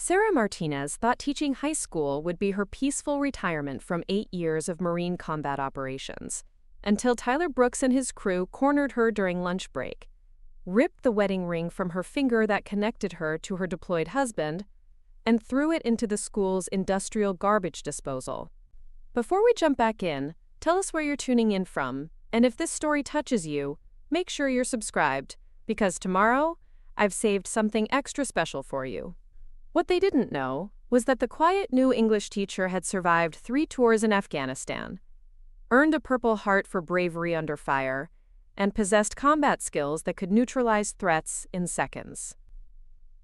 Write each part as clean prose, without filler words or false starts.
Sarah Martinez thought teaching high school would be her peaceful retirement from 8 years of Marine combat operations, until Tyler Brooks and his crew cornered her during lunch break, ripped the wedding ring from her finger that connected her to her deployed husband, and threw it into the school's industrial garbage disposal. Before we jump back in, tell us where you're tuning in from, and if this story touches you, make sure you're subscribed, because tomorrow, I've saved something extra special for you. What they didn't know was that the quiet new English teacher had survived 3 tours in Afghanistan, earned a Purple Heart for bravery under fire, and possessed combat skills that could neutralize threats in seconds.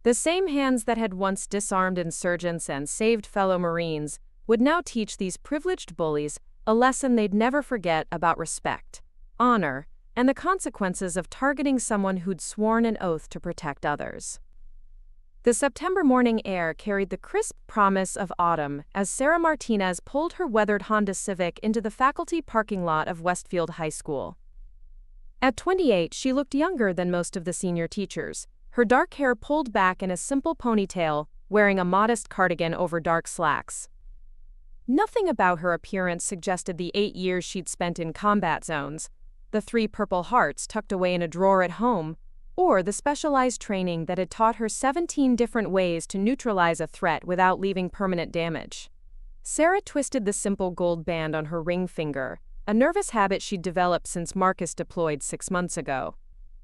The same hands that had once disarmed insurgents and saved fellow Marines would now teach these privileged bullies a lesson they'd never forget about respect, honor, and the consequences of targeting someone who'd sworn an oath to protect others. The September morning air carried the crisp promise of autumn as Sarah Martinez pulled her weathered Honda Civic into the faculty parking lot of Westfield High School. At 28, she looked younger than most of the senior teachers, her dark hair pulled back in a simple ponytail, wearing a modest cardigan over dark slacks. Nothing about her appearance suggested the 8 years she'd spent in combat zones, the 3 Purple Hearts tucked away in a drawer at home, or the specialized training that had taught her 17 different ways to neutralize a threat without leaving permanent damage. Sarah twisted the simple gold band on her ring finger, a nervous habit she'd developed since Marcus deployed 6 months ago.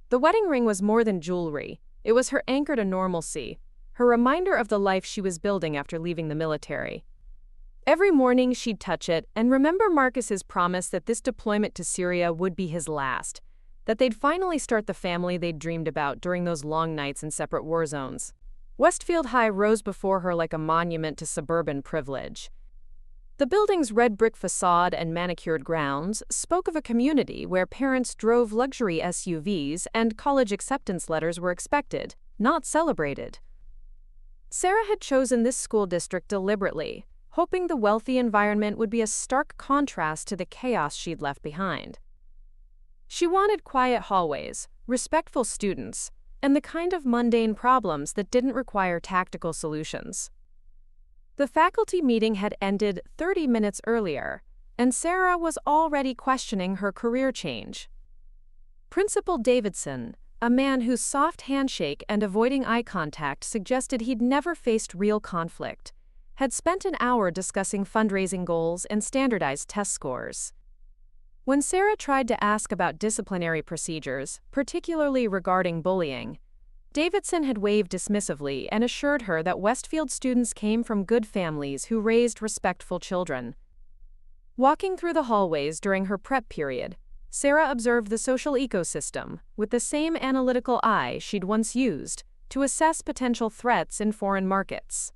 The wedding ring was more than jewelry. It was her anchor to normalcy, her reminder of the life she was building after leaving the military. Every morning she'd touch it and remember Marcus's promise that this deployment to Syria would be his last, that they'd finally start the family they'd dreamed about during those long nights in separate war zones. Westfield High rose before her like a monument to suburban privilege. The building's red brick facade and manicured grounds spoke of a community where parents drove luxury SUVs and college acceptance letters were expected, not celebrated. Sarah had chosen this school district deliberately, hoping the wealthy environment would be a stark contrast to the chaos she'd left behind. She wanted quiet hallways, respectful students, and the kind of mundane problems that didn't require tactical solutions. The faculty meeting had ended 30 minutes earlier, and Sarah was already questioning her career change. Principal Davidson, a man whose soft handshake and avoiding eye contact suggested he'd never faced real conflict, had spent an hour discussing fundraising goals and standardized test scores. When Sarah tried to ask about disciplinary procedures, particularly regarding bullying, Davidson had waved dismissively and assured her that Westfield students came from good families who raised respectful children. Walking through the hallways during her prep period, Sarah observed the social ecosystem with the same analytical eye she'd once used to assess potential threats in foreign markets.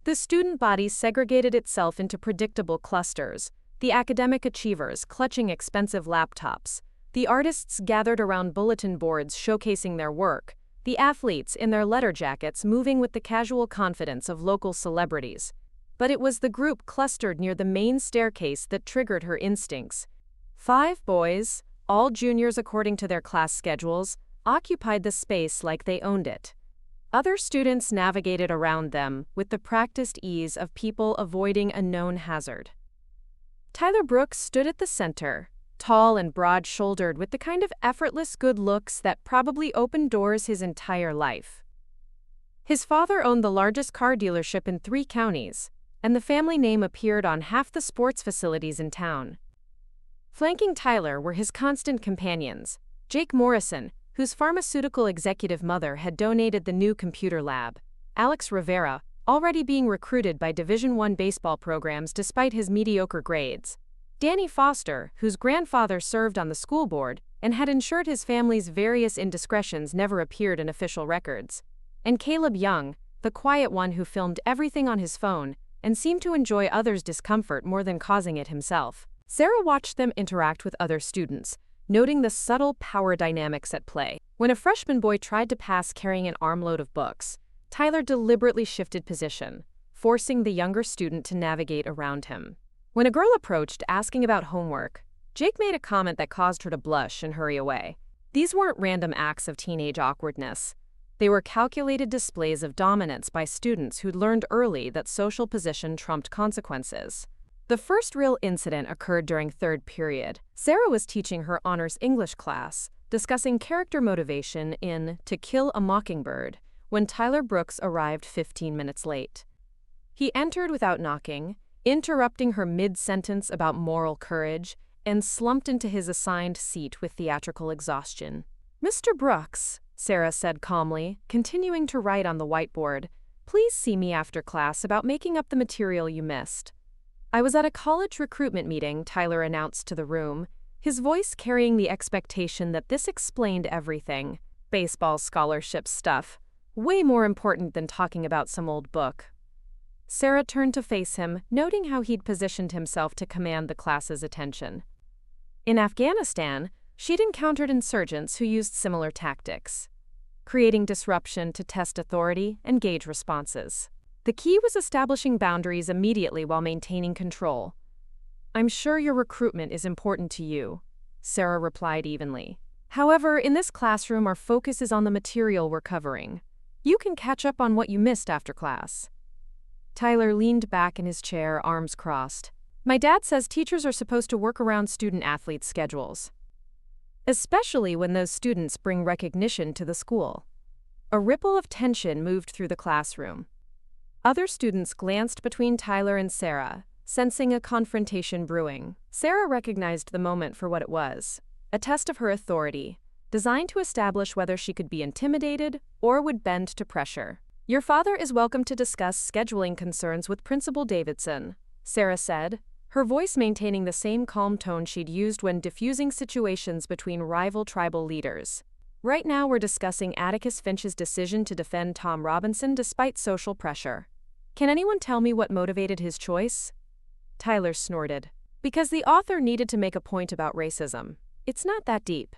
The student body segregated itself into predictable clusters, the academic achievers clutching expensive laptops, the artists gathered around bulletin boards showcasing their work, the athletes in their letter jackets moving with the casual confidence of local celebrities. But it was the group clustered near the main staircase that triggered her instincts. 5 boys, all juniors according to their class schedules, occupied the space like they owned it. Other students navigated around them with the practiced ease of people avoiding a known hazard. Tyler Brooks stood at the center, tall and broad-shouldered with the kind of effortless good looks that probably opened doors his entire life. His father owned the largest car dealership in 3 counties, and the family name appeared on half the sports facilities in town. Flanking Tyler were his constant companions, Jake Morrison, whose pharmaceutical executive mother had donated the new computer lab, Alex Rivera, already being recruited by Division I baseball programs despite his mediocre grades, Danny Foster, whose grandfather served on the school board and had ensured his family's various indiscretions never appeared in official records, and Caleb Young, the quiet one who filmed everything on his phone and seemed to enjoy others' discomfort more than causing it himself. Sarah watched them interact with other students, noting the subtle power dynamics at play. When a freshman boy tried to pass carrying an armload of books, Tyler deliberately shifted position, forcing the younger student to navigate around him. When a girl approached asking about homework, Jake made a comment that caused her to blush and hurry away. These weren't random acts of teenage awkwardness. They were calculated displays of dominance by students who'd learned early that social position trumped consequences. The first real incident occurred during third period. Sarah was teaching her honors English class, discussing character motivation in To Kill a Mockingbird, when Tyler Brooks arrived 15 minutes late. He entered without knocking, interrupting her mid-sentence about moral courage, and slumped into his assigned seat with theatrical exhaustion. "Mr. Brooks," Sarah said calmly, continuing to write on the whiteboard, "please see me after class about making up the material you missed." "I was at a college recruitment meeting," Tyler announced to the room, his voice carrying the expectation that this explained everything. Baseball scholarship stuff. Way more important than talking about some old book. Sarah turned to face him, noting how he'd positioned himself to command the class's attention. In Afghanistan, she'd encountered insurgents who used similar tactics, creating disruption to test authority and gauge responses. The key was establishing boundaries immediately while maintaining control. "I'm sure your recruitment is important to you," Sarah replied evenly. "However, in this classroom our focus is on the material we're covering. You can catch up on what you missed after class." Tyler leaned back in his chair, arms crossed. "My dad says teachers are supposed to work around student-athletes' schedules, especially when those students bring recognition to the school." A ripple of tension moved through the classroom. Other students glanced between Tyler and Sarah, sensing a confrontation brewing. Sarah recognized the moment for what it was, a test of her authority, designed to establish whether she could be intimidated or would bend to pressure. "Your father is welcome to discuss scheduling concerns with Principal Davidson," Sarah said, her voice maintaining the same calm tone she'd used when diffusing situations between rival tribal leaders. "Right now we're discussing Atticus Finch's decision to defend Tom Robinson despite social pressure. Can anyone tell me what motivated his choice?" Tyler snorted. "Because the author needed to make a point about racism. It's not that deep."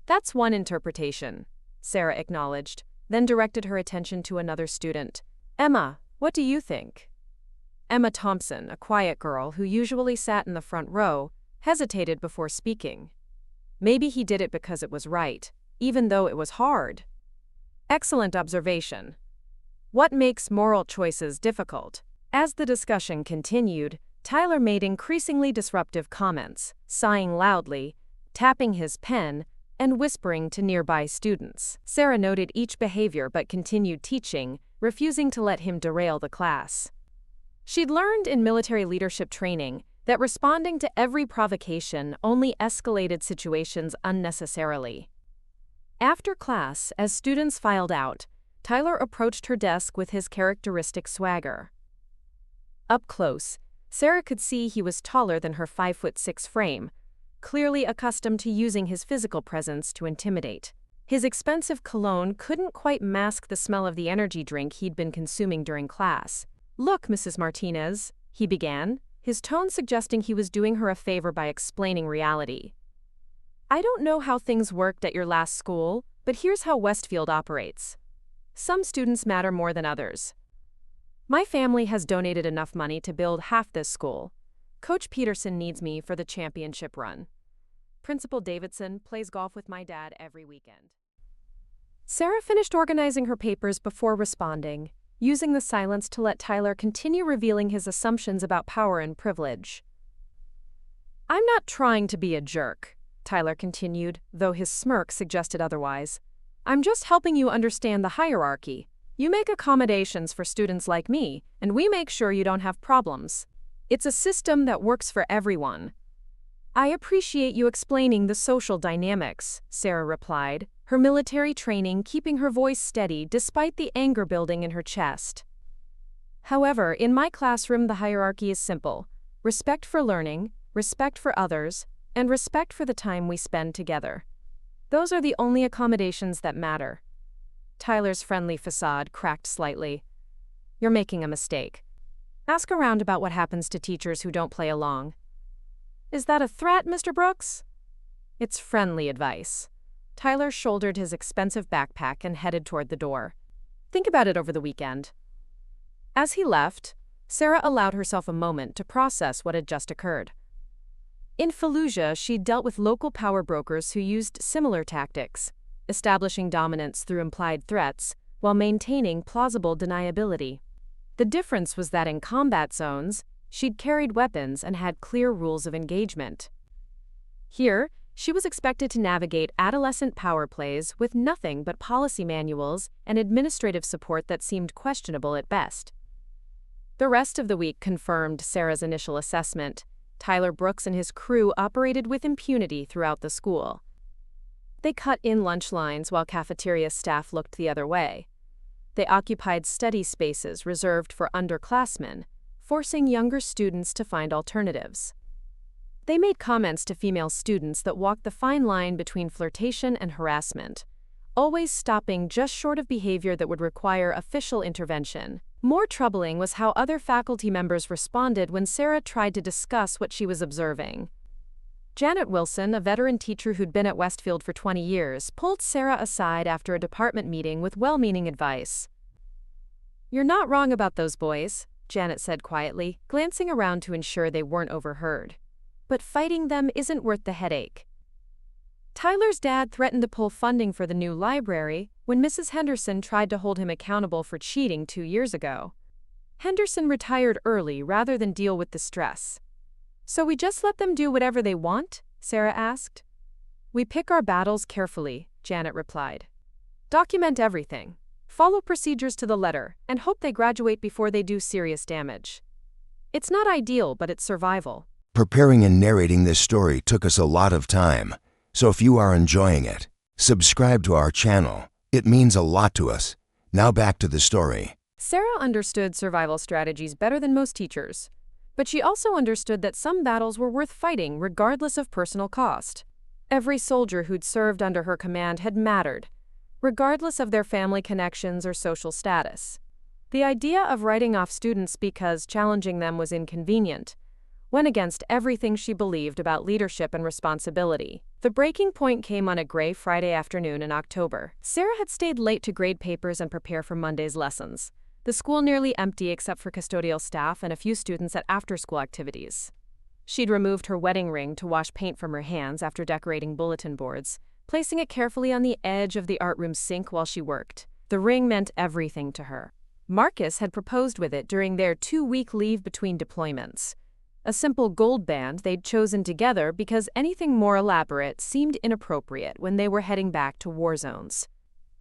"That's one interpretation," Sarah acknowledged, then directed her attention to another student. "Emma, what do you think?" Emma Thompson, a quiet girl who usually sat in the front row, hesitated before speaking. "Maybe he did it because it was right, even though it was hard." "Excellent observation. What makes moral choices difficult?" As the discussion continued, Tyler made increasingly disruptive comments, sighing loudly, tapping his pen, and whispering to nearby students. Sarah noted each behavior but continued teaching, refusing to let him derail the class. She'd learned in military leadership training that responding to every provocation only escalated situations unnecessarily. After class, as students filed out, Tyler approached her desk with his characteristic swagger. Up close, Sarah could see he was taller than her 5'6" frame, clearly accustomed to using his physical presence to intimidate. His expensive cologne couldn't quite mask the smell of the energy drink he'd been consuming during class. "Look, Mrs. Martinez," he began, his tone suggesting he was doing her a favor by explaining reality. "I don't know how things worked at your last school, but here's how Westfield operates. Some students matter more than others. My family has donated enough money to build half this school. Coach Peterson needs me for the championship run. Principal Davidson plays golf with my dad every weekend." Sarah finished organizing her papers before responding, using the silence to let Tyler continue revealing his assumptions about power and privilege. "I'm not trying to be a jerk," Tyler continued, though his smirk suggested otherwise. "I'm just helping you understand the hierarchy. You make accommodations for students like me, and we make sure you don't have problems. It's a system that works for everyone." "I appreciate you explaining the social dynamics," Sarah replied, her military training keeping her voice steady despite the anger building in her chest. "However, in my classroom the hierarchy is simple: respect for learning, respect for others, and respect for the time we spend together. Those are the only accommodations that matter." Tyler's friendly facade cracked slightly. "You're making a mistake. Ask around about what happens to teachers who don't play along." "Is that a threat, Mr. Brooks?" "It's friendly advice." Tyler shouldered his expensive backpack and headed toward the door. "Think about it over the weekend." As he left, Sarah allowed herself a moment to process what had just occurred. In Fallujah, she'd dealt with local power brokers who used similar tactics, establishing dominance through implied threats while maintaining plausible deniability. The difference was that in combat zones, she'd carried weapons and had clear rules of engagement. Here, she was expected to navigate adolescent power plays with nothing but policy manuals and administrative support that seemed questionable at best. The rest of the week confirmed Sarah's initial assessment. Tyler Brooks and his crew operated with impunity throughout the school. They cut in lunch lines while cafeteria staff looked the other way. They occupied study spaces reserved for underclassmen, forcing younger students to find alternatives. They made comments to female students that walked the fine line between flirtation and harassment, always stopping just short of behavior that would require official intervention. More troubling was how other faculty members responded when Sarah tried to discuss what she was observing. Janet Wilson, a veteran teacher who'd been at Westfield for 20 years, pulled Sarah aside after a department meeting with well-meaning advice. "You're not wrong about those boys," Janet said quietly, glancing around to ensure they weren't overheard. "But fighting them isn't worth the headache." Tyler's dad threatened to pull funding for the new library when Mrs. Henderson tried to hold him accountable for cheating 2 years ago. Henderson retired early rather than deal with the stress. "So we just let them do whatever they want?" Sarah asked. "We pick our battles carefully," Janet replied. "Document everything, follow procedures to the letter, and hope they graduate before they do serious damage. It's not ideal, but it's survival." Preparing and narrating this story took us a lot of time, so if you are enjoying it, subscribe to our channel. It means a lot to us. Now back to the story. Sarah understood survival strategies better than most teachers, but she also understood that some battles were worth fighting regardless of personal cost. Every soldier who'd served under her command had mattered, regardless of their family connections or social status. The idea of writing off students because challenging them was inconvenient went against everything she believed about leadership and responsibility. The breaking point came on a gray Friday afternoon in October. Sarah had stayed late to grade papers and prepare for Monday's lessons, the school nearly empty except for custodial staff and a few students at after-school activities. She'd removed her wedding ring to wash paint from her hands after decorating bulletin boards, placing it carefully on the edge of the art room sink while she worked. The ring meant everything to her. Marcus had proposed with it during their 2-week leave between deployments. A simple gold band they'd chosen together because anything more elaborate seemed inappropriate when they were heading back to war zones.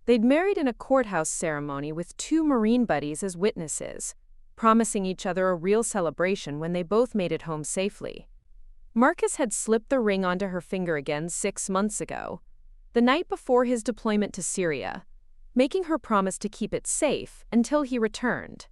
They'd married in a courthouse ceremony with 2 Marine buddies as witnesses, promising each other a real celebration when they both made it home safely. Marcus had slipped the ring onto her finger again 6 months ago, the night before his deployment to Syria, making her promise to keep it safe until he returned.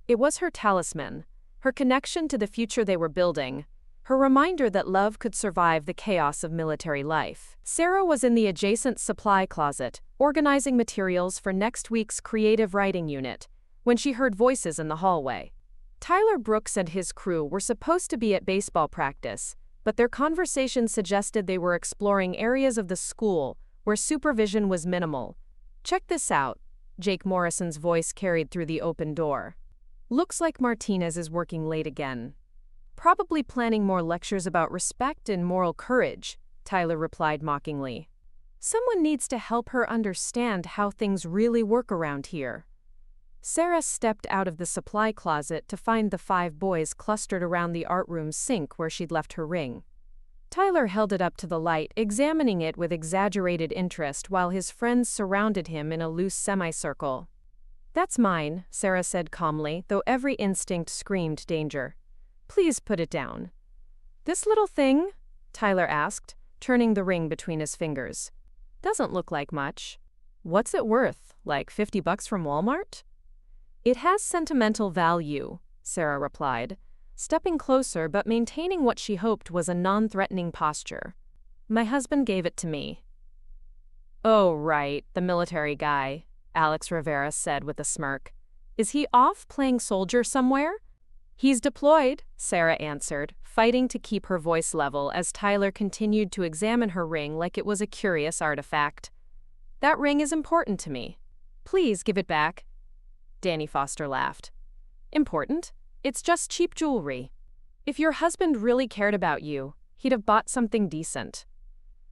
It was her talisman, her connection to the future they were building, her reminder that love could survive the chaos of military life. Sarah was in the adjacent supply closet, organizing materials for next week's creative writing unit, when she heard voices in the hallway. Tyler Brooks and his crew were supposed to be at baseball practice, but their conversation suggested they were exploring areas of the school where supervision was minimal. "Check this out," Jake Morrison's voice carried through the open door. "Looks like Martinez is working late again. Probably planning more lectures about respect and moral courage," Tyler replied mockingly. "Someone needs to help her understand how things really work around here." Sarah stepped out of the supply closet to find the 5 boys clustered around the art room sink where she'd left her ring. Tyler held it up to the light, examining it with exaggerated interest while his friends surrounded him in a loose semicircle. "That's mine," Sarah said calmly, though every instinct screamed danger. "Please put it down." "This little thing?" Tyler asked, turning the ring between his fingers. "Doesn't look like much. What's it worth, like $50 from Walmart?" "It has sentimental value," Sarah replied, stepping closer but maintaining what she hoped was a non-threatening posture. "My husband gave it to me." "Oh, right, the military guy," Alex Rivera said with a smirk. "Is he off playing soldier somewhere?" "He's deployed," Sarah answered, fighting to keep her voice level as Tyler continued to examine her ring like it was a curious artifact. "That ring is important to me. Please give it back." Danny Foster laughed. "Important? It's just cheap jewelry. If your husband really cared about you, he'd have bought something decent."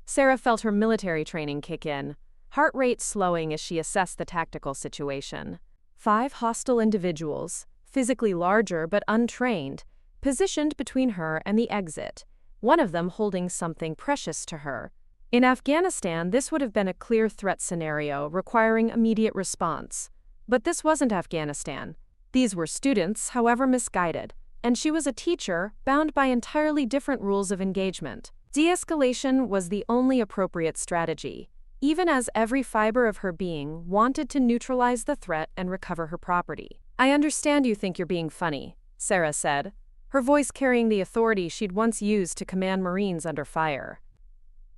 Sarah felt her military training kick in. heart rate slowing as she assessed the tactical situation. 5 hostile individuals, physically larger but untrained, positioned between her and the exit, one of them holding something precious to her. In Afghanistan, this would have been a clear threat scenario requiring immediate response. But this wasn't Afghanistan. These were students, however misguided, and she was a teacher bound by entirely different rules of engagement. De-escalation was the only appropriate strategy, even as every fiber of her being wanted to neutralize the threat and recover her property. "I understand you think you're being funny," Sarah said, her voice carrying the authority she'd once used to command Marines under fire.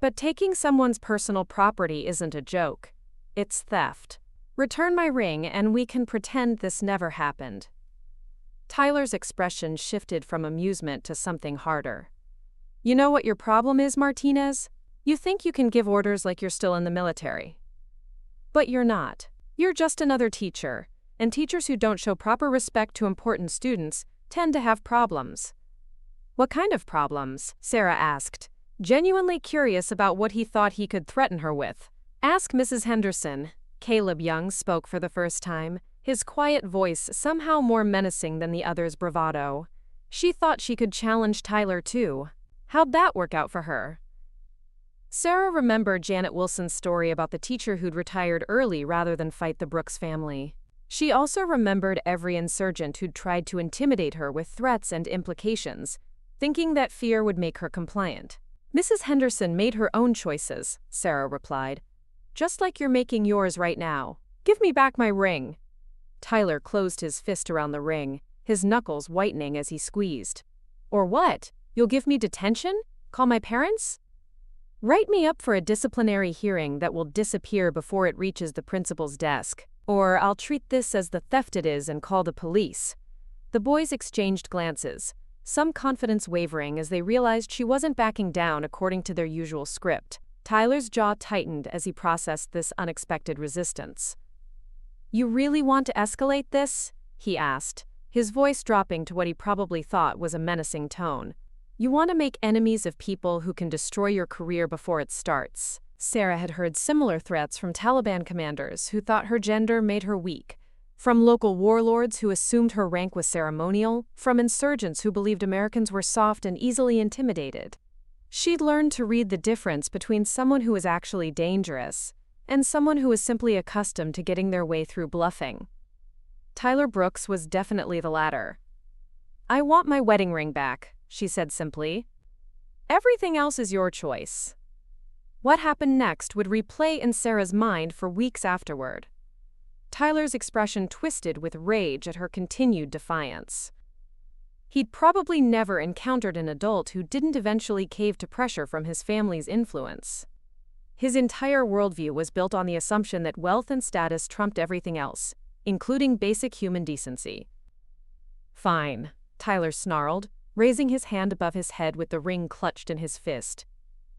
"But taking someone's personal property isn't a joke. It's theft. Return my ring and we can pretend this never happened." Tyler's expression shifted from amusement to something harder. "You know what your problem is, Martinez? You think you can give orders like you're still in the military. But you're not. You're just another teacher, and teachers who don't show proper respect to important students tend to have problems." "What kind of problems?" Sarah asked, genuinely curious about what he thought he could threaten her with. "Ask Mrs. Henderson." Caleb Young spoke for the first time, his quiet voice somehow more menacing than the other's bravado. She thought she could challenge Tyler too. How'd that work out for her? Sarah remembered Janet Wilson's story about the teacher who'd retired early rather than fight the Brooks family. She also remembered every insurgent who'd tried to intimidate her with threats and implications, thinking that fear would make her compliant. "Mrs. Henderson made her own choices," Sarah replied. "Just like you're making yours right now. Give me back my ring." Tyler closed his fist around the ring, his knuckles whitening as he squeezed. "Or what? You'll give me detention? Call my parents? Write me up for a disciplinary hearing that will disappear before it reaches the principal's desk. Or I'll treat this as the theft it is and call the police." The boys exchanged glances, some confidence wavering as they realized she wasn't backing down according to their usual script. Tyler's jaw tightened as he processed this unexpected resistance. "You really want to escalate this?" he asked, his voice dropping to what he probably thought was a menacing tone. "You want to make enemies of people who can destroy your career before it starts." Sarah had heard similar threats from Taliban commanders who thought her gender made her weak, from local warlords who assumed her rank was ceremonial, from insurgents who believed Americans were soft and easily intimidated. She'd learned to read the difference between someone who was actually dangerous and someone who was simply accustomed to getting their way through bluffing. Tyler Brooks was definitely the latter. "I want my wedding ring back," she said simply. "Everything else is your choice." What happened next would replay in Sarah's mind for weeks afterward. Tyler's expression twisted with rage at her continued defiance. He'd probably never encountered an adult who didn't eventually cave to pressure from his family's influence. His entire worldview was built on the assumption that wealth and status trumped everything else, including basic human decency. "Fine," Tyler snarled, raising his hand above his head with the ring clutched in his fist.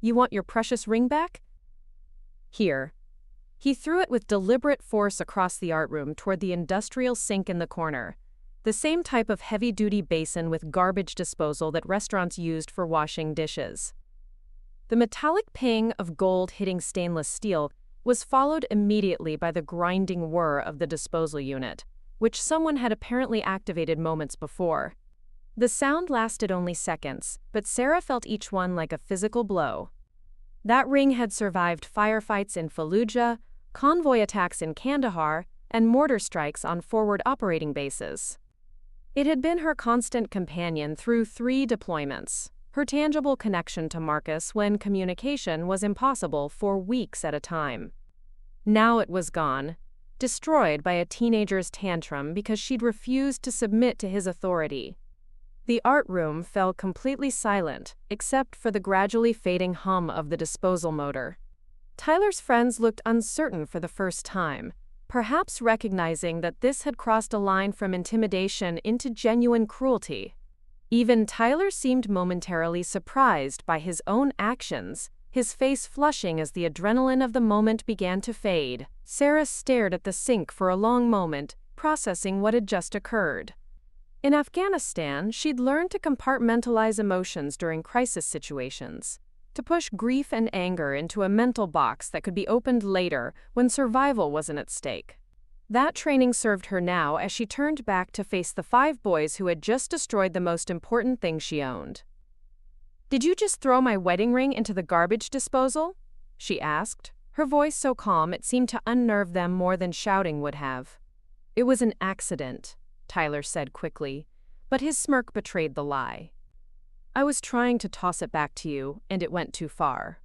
"You want your precious ring back? Here." He threw it with deliberate force across the art room toward the industrial sink in the corner, the same type of heavy-duty basin with garbage disposal that restaurants used for washing dishes. The metallic ping of gold hitting stainless steel was followed immediately by the grinding whir of the disposal unit, which someone had apparently activated moments before. The sound lasted only seconds, but Sarah felt each one like a physical blow. That ring had survived firefights in Fallujah, convoy attacks in Kandahar, and mortar strikes on forward operating bases. It had been her constant companion through 3 deployments, her tangible connection to Marcus when communication was impossible for weeks at a time. Now it was gone, destroyed by a teenager's tantrum because she'd refused to submit to his authority. The art room fell completely silent, except for the gradually fading hum of the disposal motor. Tyler's friends looked uncertain for the first time, perhaps recognizing that this had crossed a line from intimidation into genuine cruelty. Even Tyler seemed momentarily surprised by his own actions, his face flushing as the adrenaline of the moment began to fade. Sarah stared at the sink for a long moment, processing what had just occurred. In Afghanistan, she'd learned to compartmentalize emotions during crisis situations. to push grief and anger into a mental box that could be opened later when survival wasn't at stake. That training served her now as she turned back to face the 5 boys who had just destroyed the most important thing she owned. "Did you just throw my wedding ring into the garbage disposal?" she asked, her voice so calm it seemed to unnerve them more than shouting would have. "It was an accident," Tyler said quickly, but his smirk betrayed the lie. "I was trying to toss it back to you, and it went too far."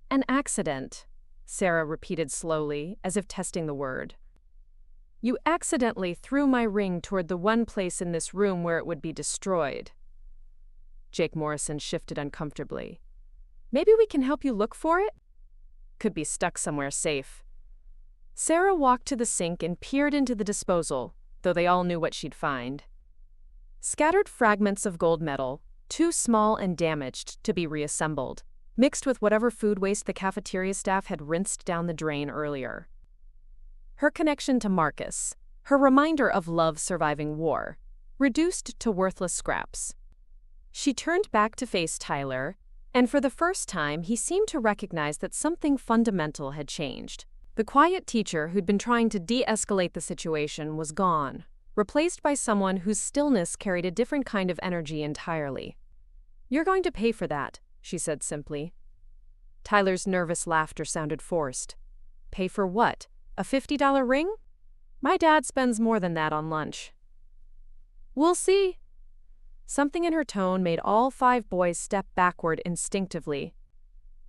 "An accident," Sarah repeated slowly, as if testing the word. "You accidentally threw my ring toward the one place in this room where it would be destroyed." Jake Morrison shifted uncomfortably. "Maybe we can help you look for it?" "Could be stuck somewhere safe." Sarah walked to the sink and peered into the disposal, though they all knew what she'd find. Scattered fragments of gold metal, too small and damaged to be reassembled, mixed with whatever food waste the cafeteria staff had rinsed down the drain earlier. Her connection to Marcus, her reminder of love surviving war, reduced to worthless scraps. She turned back to face Tyler, and for the first time he seemed to recognize that something fundamental had changed. The quiet teacher who'd been trying to de-escalate the situation was gone, replaced by someone whose stillness carried a different kind of energy entirely. "You're going to pay for that," she said simply. Tyler's nervous laughter sounded forced. "Pay for what? A $50 ring? My dad spends more than that on lunch." "We'll see." Something in her tone made all 5 boys step backward instinctively.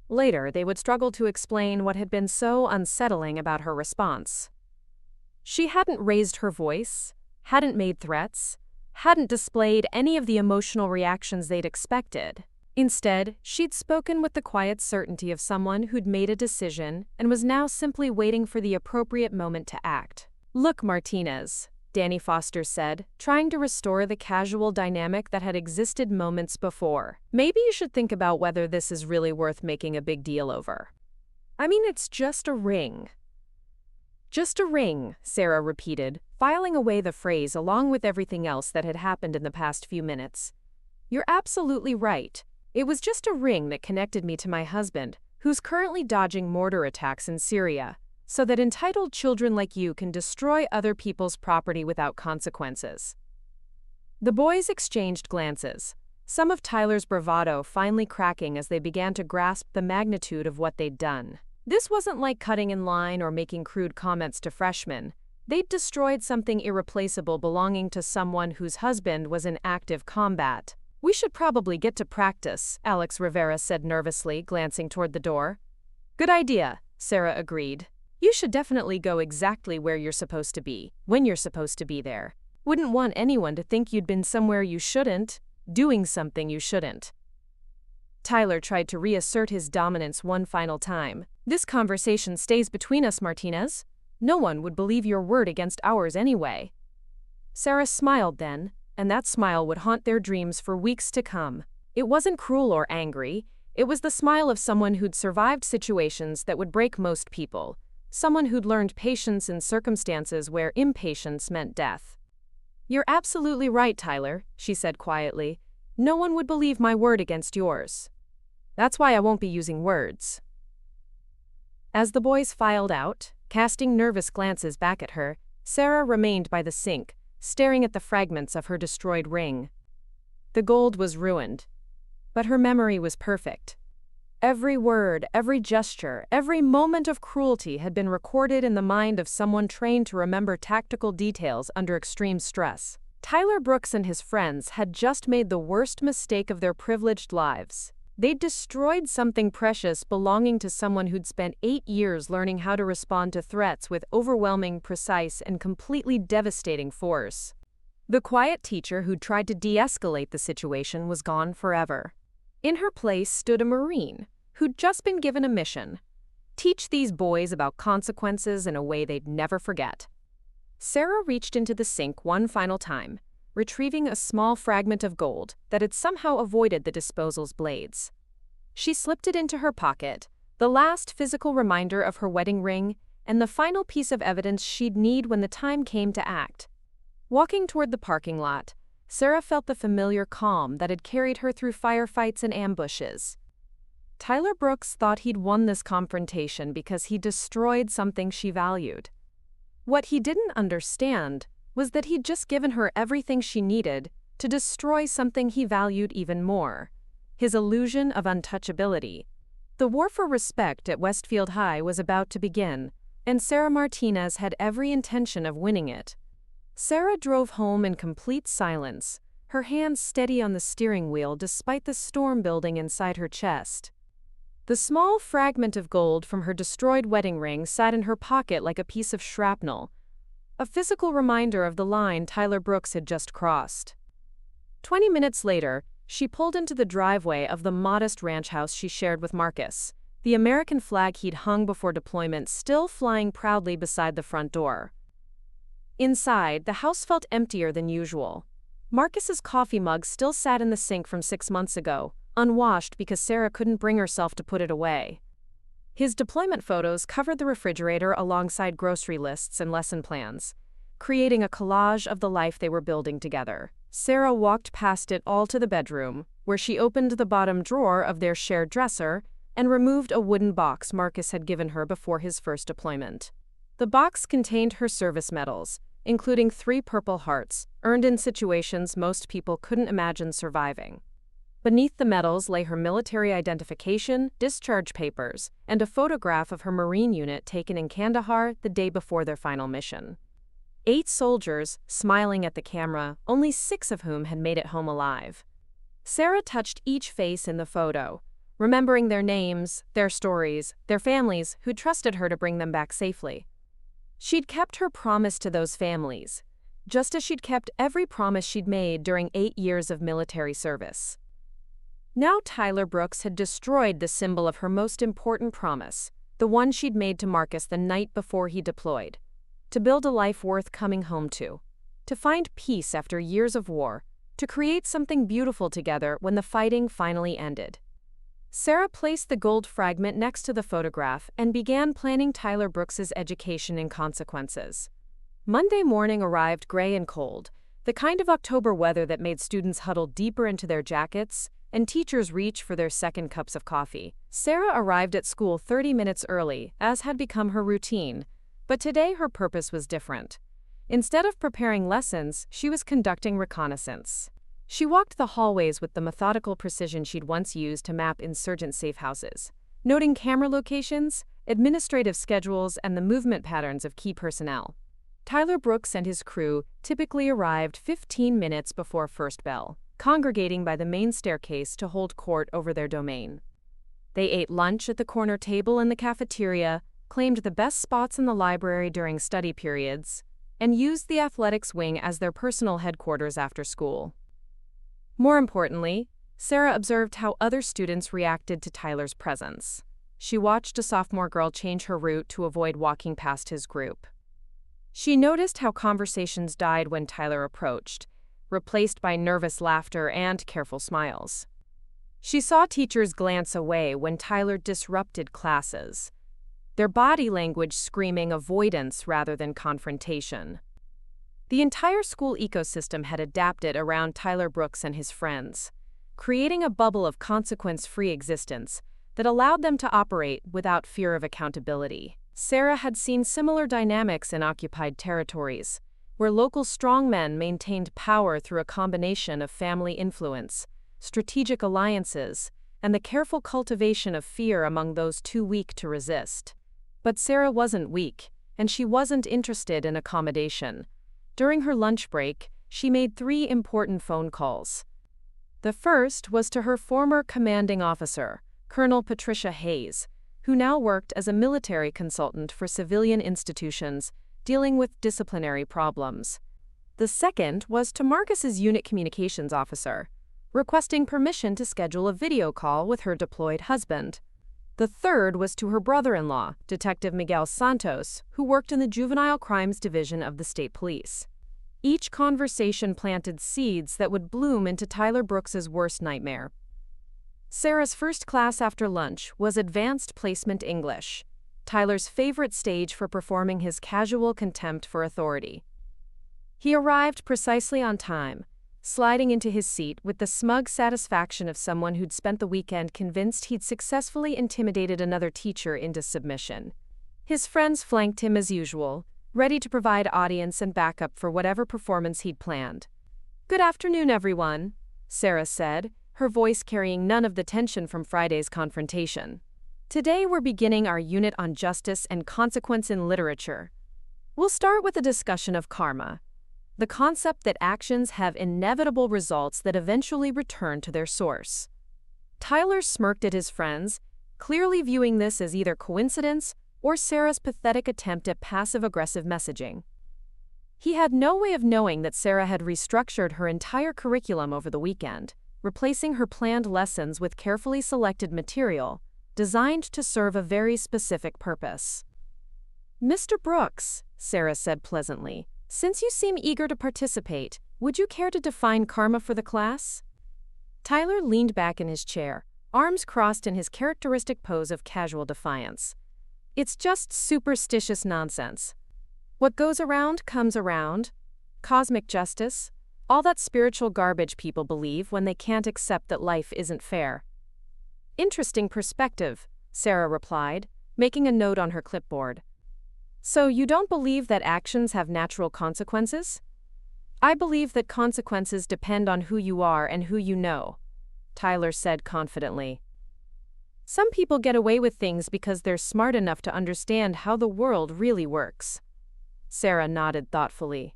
Later, they would struggle to explain what had been so unsettling about her response. She hadn't raised her voice, hadn't made threats, hadn't displayed any of the emotional reactions they'd expected. Instead, she'd spoken with the quiet certainty of someone who'd made a decision and was now simply waiting for the appropriate moment to act. "Look, Martinez," Danny Foster said, trying to restore the casual dynamic that had existed moments before. "Maybe you should think about whether this is really worth making a big deal over." "I mean, it's just a ring." "Just a ring," Sarah repeated, filing away the phrase along with everything else that had happened in the past few minutes. "You're absolutely right. It was just a ring that connected me to my husband, who's currently dodging mortar attacks in Syria, so that entitled children like you can destroy other people's property without consequences." The boys exchanged glances, some of Tyler's bravado finally cracking as they began to grasp the magnitude of what they'd done. This wasn't like cutting in line or making crude comments to freshmen. They'd destroyed something irreplaceable belonging to someone whose husband was in active combat. "We should probably get to practice," Alex Rivera said nervously, glancing toward the door. "Good idea," Sarah agreed. "You should definitely go exactly where you're supposed to be, when you're supposed to be there. Wouldn't want anyone to think you'd been somewhere you shouldn't, doing something you shouldn't." Tyler tried to reassert his dominance one final time. "This conversation stays between us, Martinez. No one would believe your word against ours anyway." Sarah smiled then, and that smile would haunt their dreams for weeks to come. It wasn't cruel or angry. It was the smile of someone who'd survived situations that would break most people, someone who'd learned patience in circumstances where impatience meant death. "You're absolutely right, Tyler," she said quietly. "No one would believe my word against yours. That's why I won't be using words." As the boys filed out, casting nervous glances back at her, Sarah remained by the sink, staring at the fragments of her destroyed ring. The gold was ruined, but her memory was perfect. Every word, every gesture, every moment of cruelty had been recorded in the mind of someone trained to remember tactical details under extreme stress. Tyler Brooks and his friends had just made the worst mistake of their privileged lives. They'd destroyed something precious belonging to someone who'd spent 8 years learning how to respond to threats with overwhelming, precise, and completely devastating force. The quiet teacher who'd tried to de-escalate the situation was gone forever. In her place stood a Marine who'd just been given a mission: teach these boys about consequences in a way they'd never forget. Sarah reached into the sink one final time, retrieving a small fragment of gold that had somehow avoided the disposal's blades. She slipped it into her pocket, the last physical reminder of her wedding ring and the final piece of evidence she'd need when the time came to act. Walking toward the parking lot, Sarah felt the familiar calm that had carried her through firefights and ambushes. Tyler Brooks thought he'd won this confrontation because he destroyed something she valued. What he didn't understand was that he'd just given her everything she needed to destroy something he valued even more: his illusion of untouchability. The war for respect at Westfield High was about to begin, and Sarah Martinez had every intention of winning it. Sarah drove home in complete silence, her hands steady on the steering wheel despite the storm building inside her chest. The small fragment of gold from her destroyed wedding ring sat in her pocket like a piece of shrapnel, a physical reminder of the line Tyler Brooks had just crossed. 20 minutes later, she pulled into the driveway of the modest ranch house she shared with Marcus, the American flag he'd hung before deployment still flying proudly beside the front door. Inside, the house felt emptier than usual. Marcus's coffee mug still sat in the sink from 6 months ago, unwashed because Sarah couldn't bring herself to put it away. His deployment photos covered the refrigerator alongside grocery lists and lesson plans, creating a collage of the life they were building together. Sarah walked past it all to the bedroom, where she opened the bottom drawer of their shared dresser and removed a wooden box Marcus had given her before his first deployment. The box contained her service medals, including 3 Purple Hearts, earned in situations most people couldn't imagine surviving. Beneath the medals lay her military identification, discharge papers, and a photograph of her Marine unit taken in Kandahar the day before their final mission. 8 soldiers, smiling at the camera, only 6 of whom had made it home alive. Sarah touched each face in the photo, remembering their names, their stories, their families who'd trusted her to bring them back safely. She'd kept her promise to those families, just as she'd kept every promise she'd made during 8 years of military service. Now Tyler Brooks had destroyed the symbol of her most important promise, the one she'd made to Marcus the night before he deployed: to build a life worth coming home to find peace after years of war, to create something beautiful together when the fighting finally ended. Sarah placed the gold fragment next to the photograph and began planning Tyler Brooks's education and consequences. Monday morning arrived gray and cold, the kind of October weather that made students huddle deeper into their jackets and teachers reach for their second cups of coffee. Sarah arrived at school 30 minutes early, as had become her routine, but today her purpose was different. Instead of preparing lessons, she was conducting reconnaissance. She walked the hallways with the methodical precision she'd once used to map insurgent safe houses, noting camera locations, administrative schedules, and the movement patterns of key personnel. Tyler Brooks and his crew typically arrived 15 minutes before first bell, congregating by the main staircase to hold court over their domain. They ate lunch at the corner table in the cafeteria, claimed the best spots in the library during study periods, and used the athletics wing as their personal headquarters after school. More importantly, Sarah observed how other students reacted to Tyler's presence. She watched a sophomore girl change her route to avoid walking past his group. She noticed how conversations died when Tyler approached, replaced by nervous laughter and careful smiles. She saw teachers glance away when Tyler disrupted classes, their body language screaming avoidance rather than confrontation. The entire school ecosystem had adapted around Tyler Brooks and his friends, creating a bubble of consequence-free existence that allowed them to operate without fear of accountability. Sarah had seen similar dynamics in occupied territories, where local strongmen maintained power through a combination of family influence, strategic alliances, and the careful cultivation of fear among those too weak to resist. But Sarah wasn't weak, and she wasn't interested in accommodation. During her lunch break, she made 3 important phone calls. The first was to her former commanding officer, Colonel Patricia Hayes, who now worked as a military consultant for civilian institutions dealing with disciplinary problems. The second was to Marcus's unit communications officer, requesting permission to schedule a video call with her deployed husband. The third was to her brother-in-law, Detective Miguel Santos, who worked in the Juvenile Crimes Division of the State Police. Each conversation planted seeds that would bloom into Tyler Brooks's worst nightmare. Sarah's first class after lunch was Advanced Placement English, Tyler's favorite stage for performing his casual contempt for authority. He arrived precisely on time, sliding into his seat with the smug satisfaction of someone who'd spent the weekend convinced he'd successfully intimidated another teacher into submission. His friends flanked him as usual, ready to provide audience and backup for whatever performance he'd planned. "Good afternoon, everyone," Sarah said, her voice carrying none of the tension from Friday's confrontation. "Today we're beginning our unit on justice and consequence in literature. We'll start with a discussion of karma, the concept that actions have inevitable results that eventually return to their source." Tyler smirked at his friends, clearly viewing this as either coincidence or Sarah's pathetic attempt at passive-aggressive messaging. He had no way of knowing that Sarah had restructured her entire curriculum over the weekend, replacing her planned lessons with carefully selected material designed to serve a very specific purpose. "Mr. Brooks," Sarah said pleasantly, "since you seem eager to participate, would you care to define karma for the class?" Tyler leaned back in his chair, arms crossed in his characteristic pose of casual defiance. "It's just superstitious nonsense. What goes around comes around. Cosmic justice, all that spiritual garbage people believe when they can't accept that life isn't fair." "Interesting perspective," Sarah replied, making a note on her clipboard. "So you don't believe that actions have natural consequences?" "I believe that consequences depend on who you are and who you know," Tyler said confidently. "Some people get away with things because they're smart enough to understand how the world really works." Sarah nodded thoughtfully.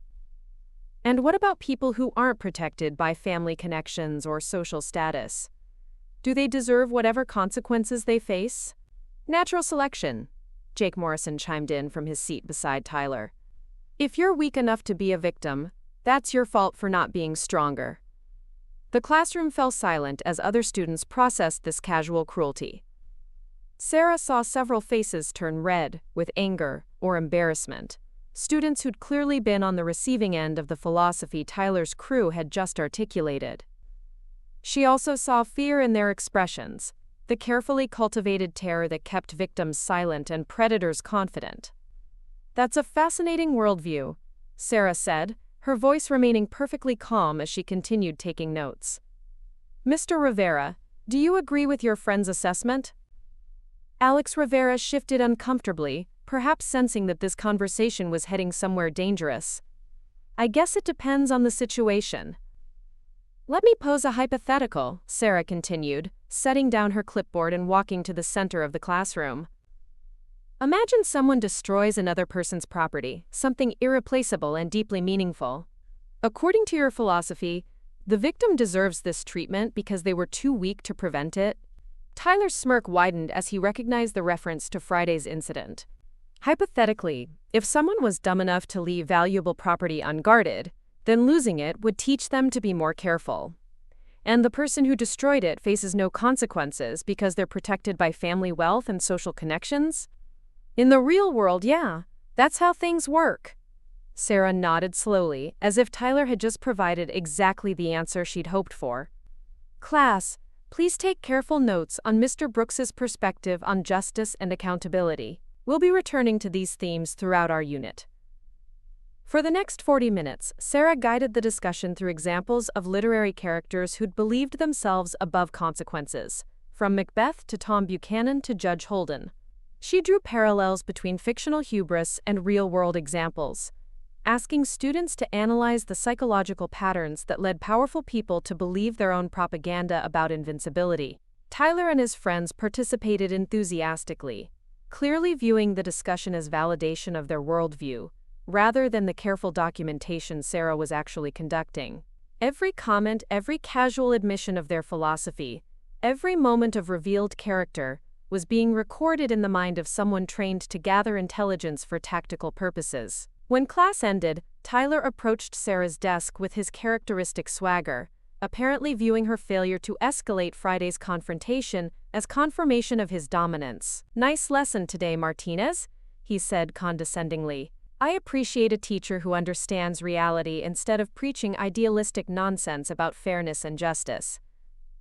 "And what about people who aren't protected by family connections or social status? Do they deserve whatever consequences they face?" "Natural selection," Jake Morrison chimed in from his seat beside Tyler. "If you're weak enough to be a victim, that's your fault for not being stronger." The classroom fell silent as other students processed this casual cruelty. Sarah saw several faces turn red with anger or embarrassment, students who'd clearly been on the receiving end of the philosophy Tyler's crew had just articulated. She also saw fear in their expressions, the carefully cultivated terror that kept victims silent and predators confident. "That's a fascinating worldview," Sarah said, her voice remaining perfectly calm as she continued taking notes. "Mr. Rivera, do you agree with your friend's assessment?" Alex Rivera shifted uncomfortably, perhaps sensing that this conversation was heading somewhere dangerous. "I guess it depends on the situation." "Let me pose a hypothetical," Sarah continued, setting down her clipboard and walking to the center of the classroom. "Imagine someone destroys another person's property, something irreplaceable and deeply meaningful. According to your philosophy, the victim deserves this treatment because they were too weak to prevent it?" Tyler's smirk widened as he recognized the reference to Friday's incident. "Hypothetically, if someone was dumb enough to leave valuable property unguarded, then losing it would teach them to be more careful. And the person who destroyed it faces no consequences because they're protected by family wealth and social connections? In the real world, yeah, that's how things work." Sarah nodded slowly, as if Tyler had just provided exactly the answer she'd hoped for. "Class, please take careful notes on Mr. Brooks's perspective on justice and accountability. We'll be returning to these themes throughout our unit." For the next 40 minutes, Sarah guided the discussion through examples of literary characters who'd believed themselves above consequences, from Macbeth to Tom Buchanan to Judge Holden. She drew parallels between fictional hubris and real-world examples, asking students to analyze the psychological patterns that led powerful people to believe their own propaganda about invincibility. Tyler and his friends participated enthusiastically, clearly viewing the discussion as validation of their worldview, rather than the careful documentation Sarah was actually conducting. Every comment, every casual admission of their philosophy, every moment of revealed character was being recorded in the mind of someone trained to gather intelligence for tactical purposes. When class ended, Tyler approached Sarah's desk with his characteristic swagger, apparently viewing her failure to escalate Friday's confrontation as confirmation of his dominance. "Nice lesson today, Martinez," he said condescendingly. "I appreciate a teacher who understands reality instead of preaching idealistic nonsense about fairness and justice."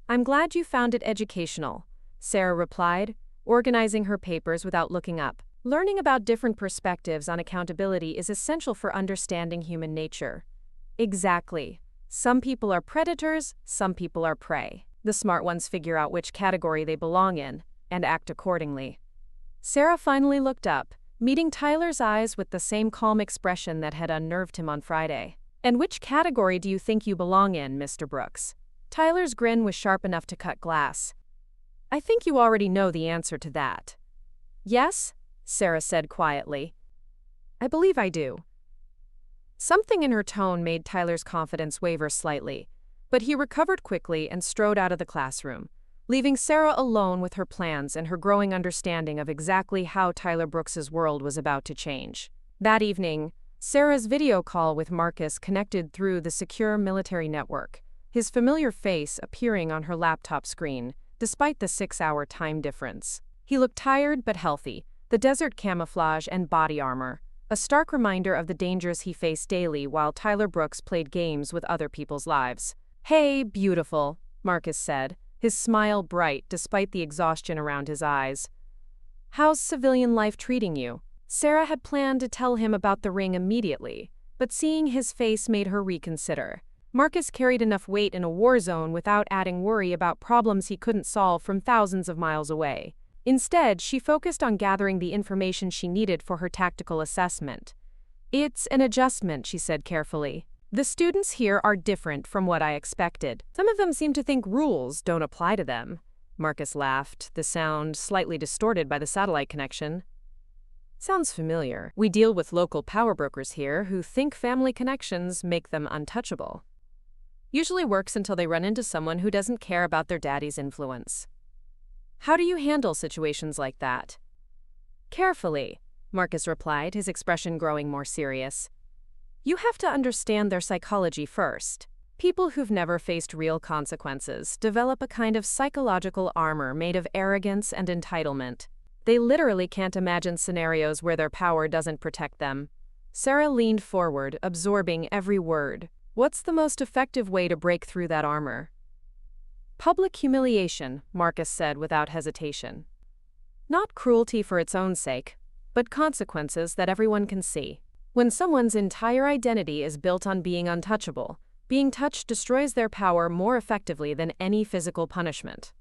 "I'm glad you found it educational," Sarah replied, organizing her papers without looking up. "Learning about different perspectives on accountability is essential for understanding human nature." "Exactly," Some people are predators, some people are prey. The smart ones figure out which category they belong in and act accordingly. Sarah finally looked up, meeting Tyler's eyes with the same calm expression that had unnerved him on Friday. "And which category do you think you belong in, Mr. Brooks?" Tyler's grin was sharp enough to cut glass. "I think you already know the answer to that." "Yes?" Sarah said quietly. "I believe I do." Something in her tone made Tyler's confidence waver slightly, but he recovered quickly and strode out of the classroom, leaving Sarah alone with her plans and her growing understanding of exactly how Tyler Brooks's world was about to change. That evening, Sarah's video call with Marcus connected through the secure military network, his familiar face appearing on her laptop screen, despite the 6-hour time difference. He looked tired but healthy, the desert camouflage and body armor, a stark reminder of the dangers he faced daily while Tyler Brooks played games with other people's lives. "Hey, beautiful," Marcus said, his smile bright despite the exhaustion around his eyes. "How's civilian life treating you?" Sarah had planned to tell him about the ring immediately, but seeing his face made her reconsider. Marcus carried enough weight in a war zone without adding worry about problems he couldn't solve from thousands of miles away. Instead, she focused on gathering the information she needed for her tactical assessment. "It's an adjustment," she said carefully. "The students here are different from what I expected. Some of them seem to think rules don't apply to them." Marcus laughed, the sound slightly distorted by the satellite connection. "Sounds familiar. We deal with local power brokers here who think family connections make them untouchable. Usually works until they run into someone who doesn't care about their daddy's influence." "How do you handle situations like that?" "Carefully," Marcus replied, his expression growing more serious. "You have to understand their psychology first. People who've never faced real consequences develop a kind of psychological armor made of arrogance and entitlement. They literally can't imagine scenarios where their power doesn't protect them." Sarah leaned forward, absorbing every word. "What's the most effective way to break through that armor?" "Public humiliation," Marcus said without hesitation. "Not cruelty for its own sake, but consequences that everyone can see. When someone's entire identity is built on being untouchable, being touched destroys their power more effectively than any physical punishment."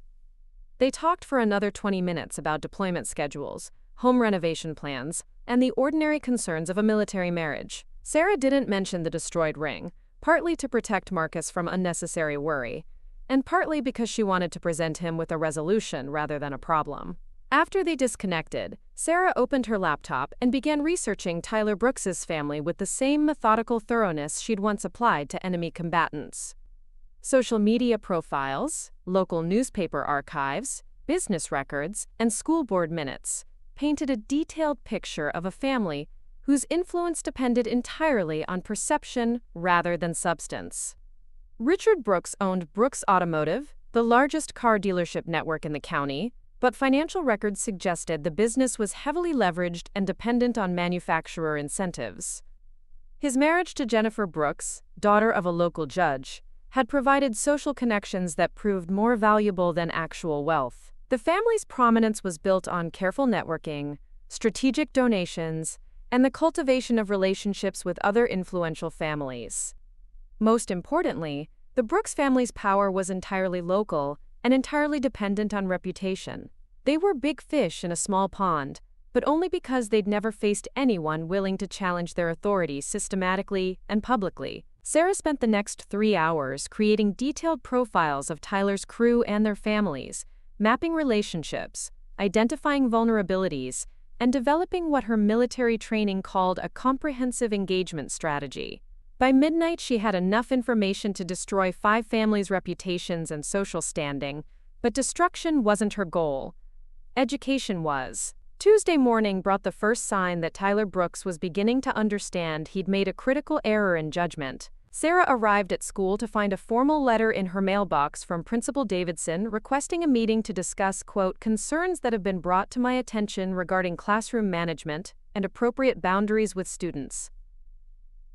They talked for another 20 minutes about deployment schedules, home renovation plans, and the ordinary concerns of a military marriage. Sarah didn't mention the destroyed ring, partly to protect Marcus from unnecessary worry, and partly because she wanted to present him with a resolution rather than a problem. After they disconnected, Sarah opened her laptop and began researching Tyler Brooks's family with the same methodical thoroughness she'd once applied to enemy combatants. Social media profiles, local newspaper archives, business records, and school board minutes painted a detailed picture of a family whose influence depended entirely on perception rather than substance. Richard Brooks owned Brooks Automotive, the largest car dealership network in the county, but financial records suggested the business was heavily leveraged and dependent on manufacturer incentives. His marriage to Jennifer Brooks, daughter of a local judge, had provided social connections that proved more valuable than actual wealth. The family's prominence was built on careful networking, strategic donations, and the cultivation of relationships with other influential families. Most importantly, the Brooks family's power was entirely local and entirely dependent on reputation. They were big fish in a small pond, but only because they'd never faced anyone willing to challenge their authority systematically and publicly. Sarah spent the next 3 hours creating detailed profiles of Tyler's crew and their families, mapping relationships, identifying vulnerabilities, and developing what her military training called a comprehensive engagement strategy. By midnight, she had enough information to destroy 5 families' reputations and social standing, but destruction wasn't her goal. Education was. Tuesday morning brought the first sign that Tyler Brooks was beginning to understand he'd made a critical error in judgment. Sarah arrived at school to find a formal letter in her mailbox from Principal Davidson requesting a meeting to discuss, quote, "concerns that have been brought to my attention regarding classroom management and appropriate boundaries with students."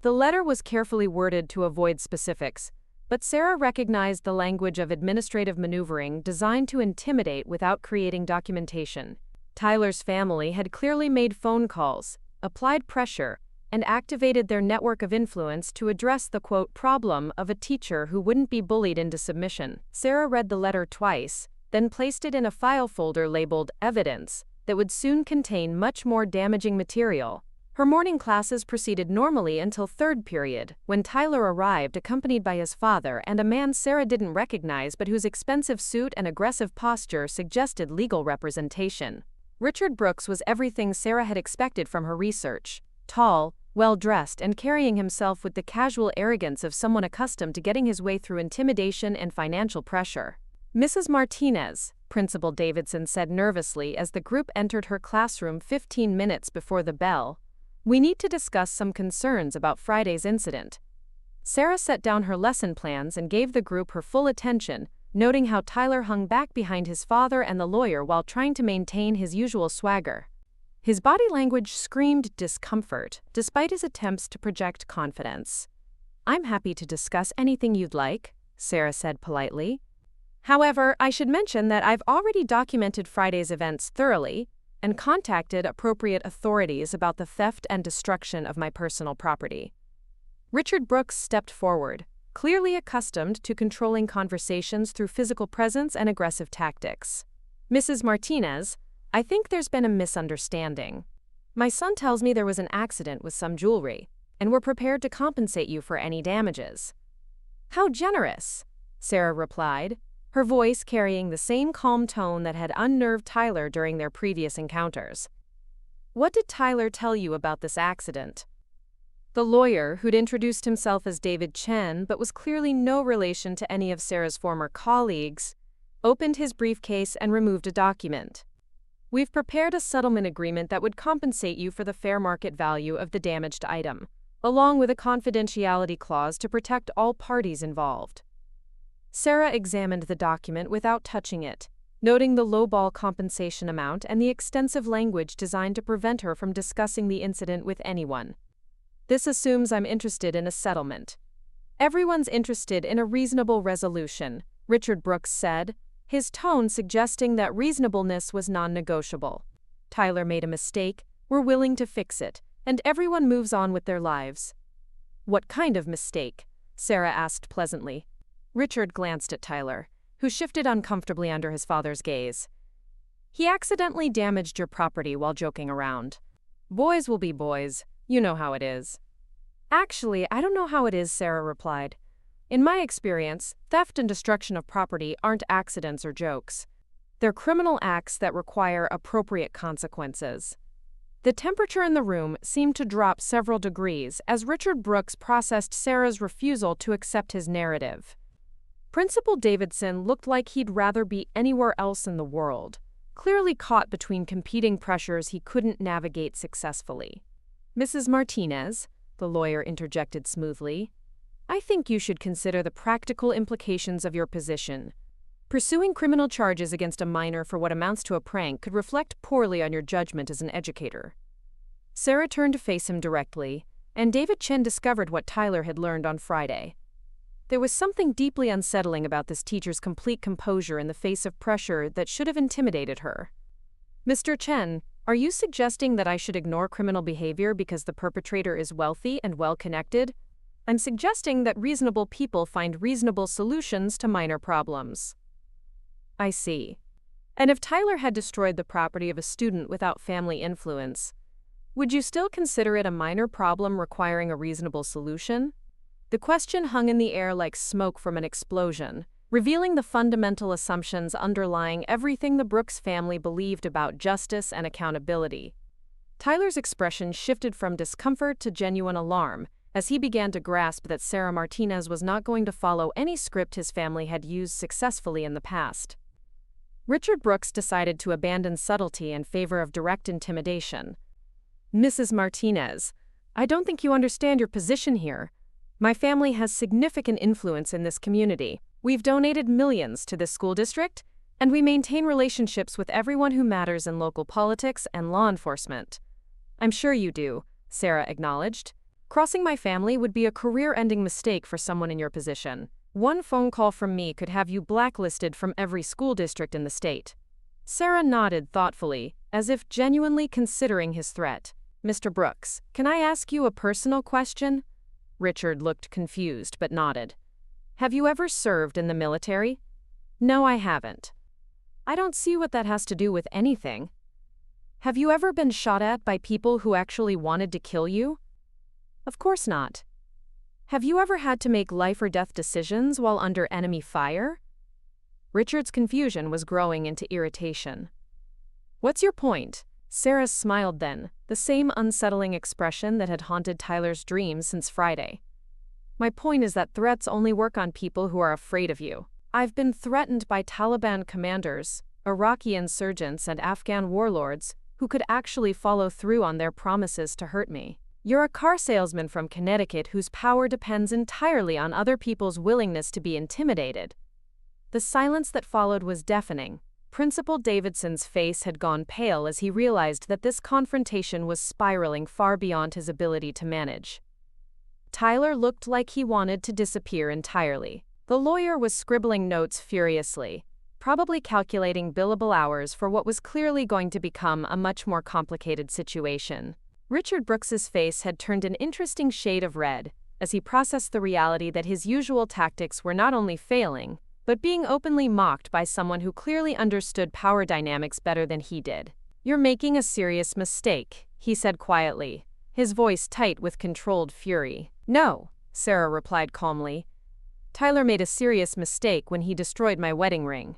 The letter was carefully worded to avoid specifics, but Sarah recognized the language of administrative maneuvering designed to intimidate without creating documentation. Tyler's family had clearly made phone calls, applied pressure, and activated their network of influence to address the, quote, problem of a teacher who wouldn't be bullied into submission. Sarah read the letter twice, then placed it in a file folder labeled Evidence that would soon contain much more damaging material. Her morning classes proceeded normally until third period, when Tyler arrived accompanied by his father and a man Sarah didn't recognize but whose expensive suit and aggressive posture suggested legal representation. Richard Brooks was everything Sarah had expected from her research: tall, well-dressed, and carrying himself with the casual arrogance of someone accustomed to getting his way through intimidation and financial pressure. "Mrs. Martinez," Principal Davidson said nervously as the group entered her classroom 15 minutes before the bell, "we need to discuss some concerns about Friday's incident." Sarah set down her lesson plans and gave the group her full attention, noting how Tyler hung back behind his father and the lawyer while trying to maintain his usual swagger. His body language screamed discomfort, despite his attempts to project confidence. "I'm happy to discuss anything you'd like," Sarah said politely. "However, I should mention that I've already documented Friday's events thoroughly and contacted appropriate authorities about the theft and destruction of my personal property." Richard Brooks stepped forward, clearly accustomed to controlling conversations through physical presence and aggressive tactics. "Mrs. Martinez, I think there's been a misunderstanding. My son tells me there was an accident with some jewelry, and we're prepared to compensate you for any damages." "How generous," Sarah replied, her voice carrying the same calm tone that had unnerved Tyler during their previous encounters. "What did Tyler tell you about this accident?" The lawyer, who'd introduced himself as David Chen but was clearly no relation to any of Sarah's former colleagues, opened his briefcase and removed a document. "We've prepared a settlement agreement that would compensate you for the fair market value of the damaged item, along with a confidentiality clause to protect all parties involved." Sarah examined the document without touching it, noting the lowball compensation amount and the extensive language designed to prevent her from discussing the incident with anyone. "This assumes I'm interested in a settlement." "Everyone's interested in a reasonable resolution," Richard Brooks said, his tone suggesting that reasonableness was non-negotiable. "Tyler made a mistake, we're willing to fix it, and everyone moves on with their lives." "What kind of mistake?" Sarah asked pleasantly. Richard glanced at Tyler, who shifted uncomfortably under his father's gaze. "He accidentally damaged your property while joking around. Boys will be boys, you know how it is." "Actually, I don't know how it is," Sarah replied. "In my experience, theft and destruction of property aren't accidents or jokes. They're criminal acts that require appropriate consequences." The temperature in the room seemed to drop several degrees as Richard Brooks processed Sarah's refusal to accept his narrative. Principal Davidson looked like he'd rather be anywhere else in the world, clearly caught between competing pressures he couldn't navigate successfully. "Mrs. Martinez," the lawyer interjected smoothly, "I think you should consider the practical implications of your position. Pursuing criminal charges against a minor for what amounts to a prank could reflect poorly on your judgment as an educator." Sarah turned to face him directly, and David Chen discovered what Tyler had learned on Friday. There was something deeply unsettling about this teacher's complete composure in the face of pressure that should have intimidated her. "Mr. Chen, are you suggesting that I should ignore criminal behavior because the perpetrator is wealthy and well-connected? I'm suggesting that reasonable people find reasonable solutions to minor problems." "I see. And if Tyler had destroyed the property of a student without family influence, would you still consider it a minor problem requiring a reasonable solution?" The question hung in the air like smoke from an explosion, revealing the fundamental assumptions underlying everything the Brooks family believed about justice and accountability. Tyler's expression shifted from discomfort to genuine alarm as he began to grasp that Sarah Martinez was not going to follow any script his family had used successfully in the past. Richard Brooks decided to abandon subtlety in favor of direct intimidation. "Mrs. Martinez, I don't think you understand your position here. My family has significant influence in this community. We've donated millions to this school district, and we maintain relationships with everyone who matters in local politics and law enforcement." "I'm sure you do," Sarah acknowledged. "Crossing my family would be a career-ending mistake for someone in your position. One phone call from me could have you blacklisted from every school district in the state." Sarah nodded thoughtfully, as if genuinely considering his threat. Mr. Brooks, can I ask you a personal question? Richard looked confused but nodded. Have you ever served in the military? No, I haven't. I don't see what that has to do with anything. Have you ever been shot at by people who actually wanted to kill you? Of course not. Have you ever had to make life or death decisions while under enemy fire? Richard's confusion was growing into irritation. What's your point? Sarah smiled then, the same unsettling expression that had haunted Tyler's dreams since Friday. My point is that threats only work on people who are afraid of you. I've been threatened by Taliban commanders, Iraqi insurgents, and Afghan warlords who could actually follow through on their promises to hurt me. You're a car salesman from Connecticut whose power depends entirely on other people's willingness to be intimidated. The silence that followed was deafening. Principal Davidson's face had gone pale as he realized that this confrontation was spiraling far beyond his ability to manage. Tyler looked like he wanted to disappear entirely. The lawyer was scribbling notes furiously, probably calculating billable hours for what was clearly going to become a much more complicated situation. Richard Brooks's face had turned an interesting shade of red as he processed the reality that his usual tactics were not only failing, but being openly mocked by someone who clearly understood power dynamics better than he did. You're making a serious mistake, he said quietly, his voice tight with controlled fury. No, Sarah replied calmly. Tyler made a serious mistake when he destroyed my wedding ring.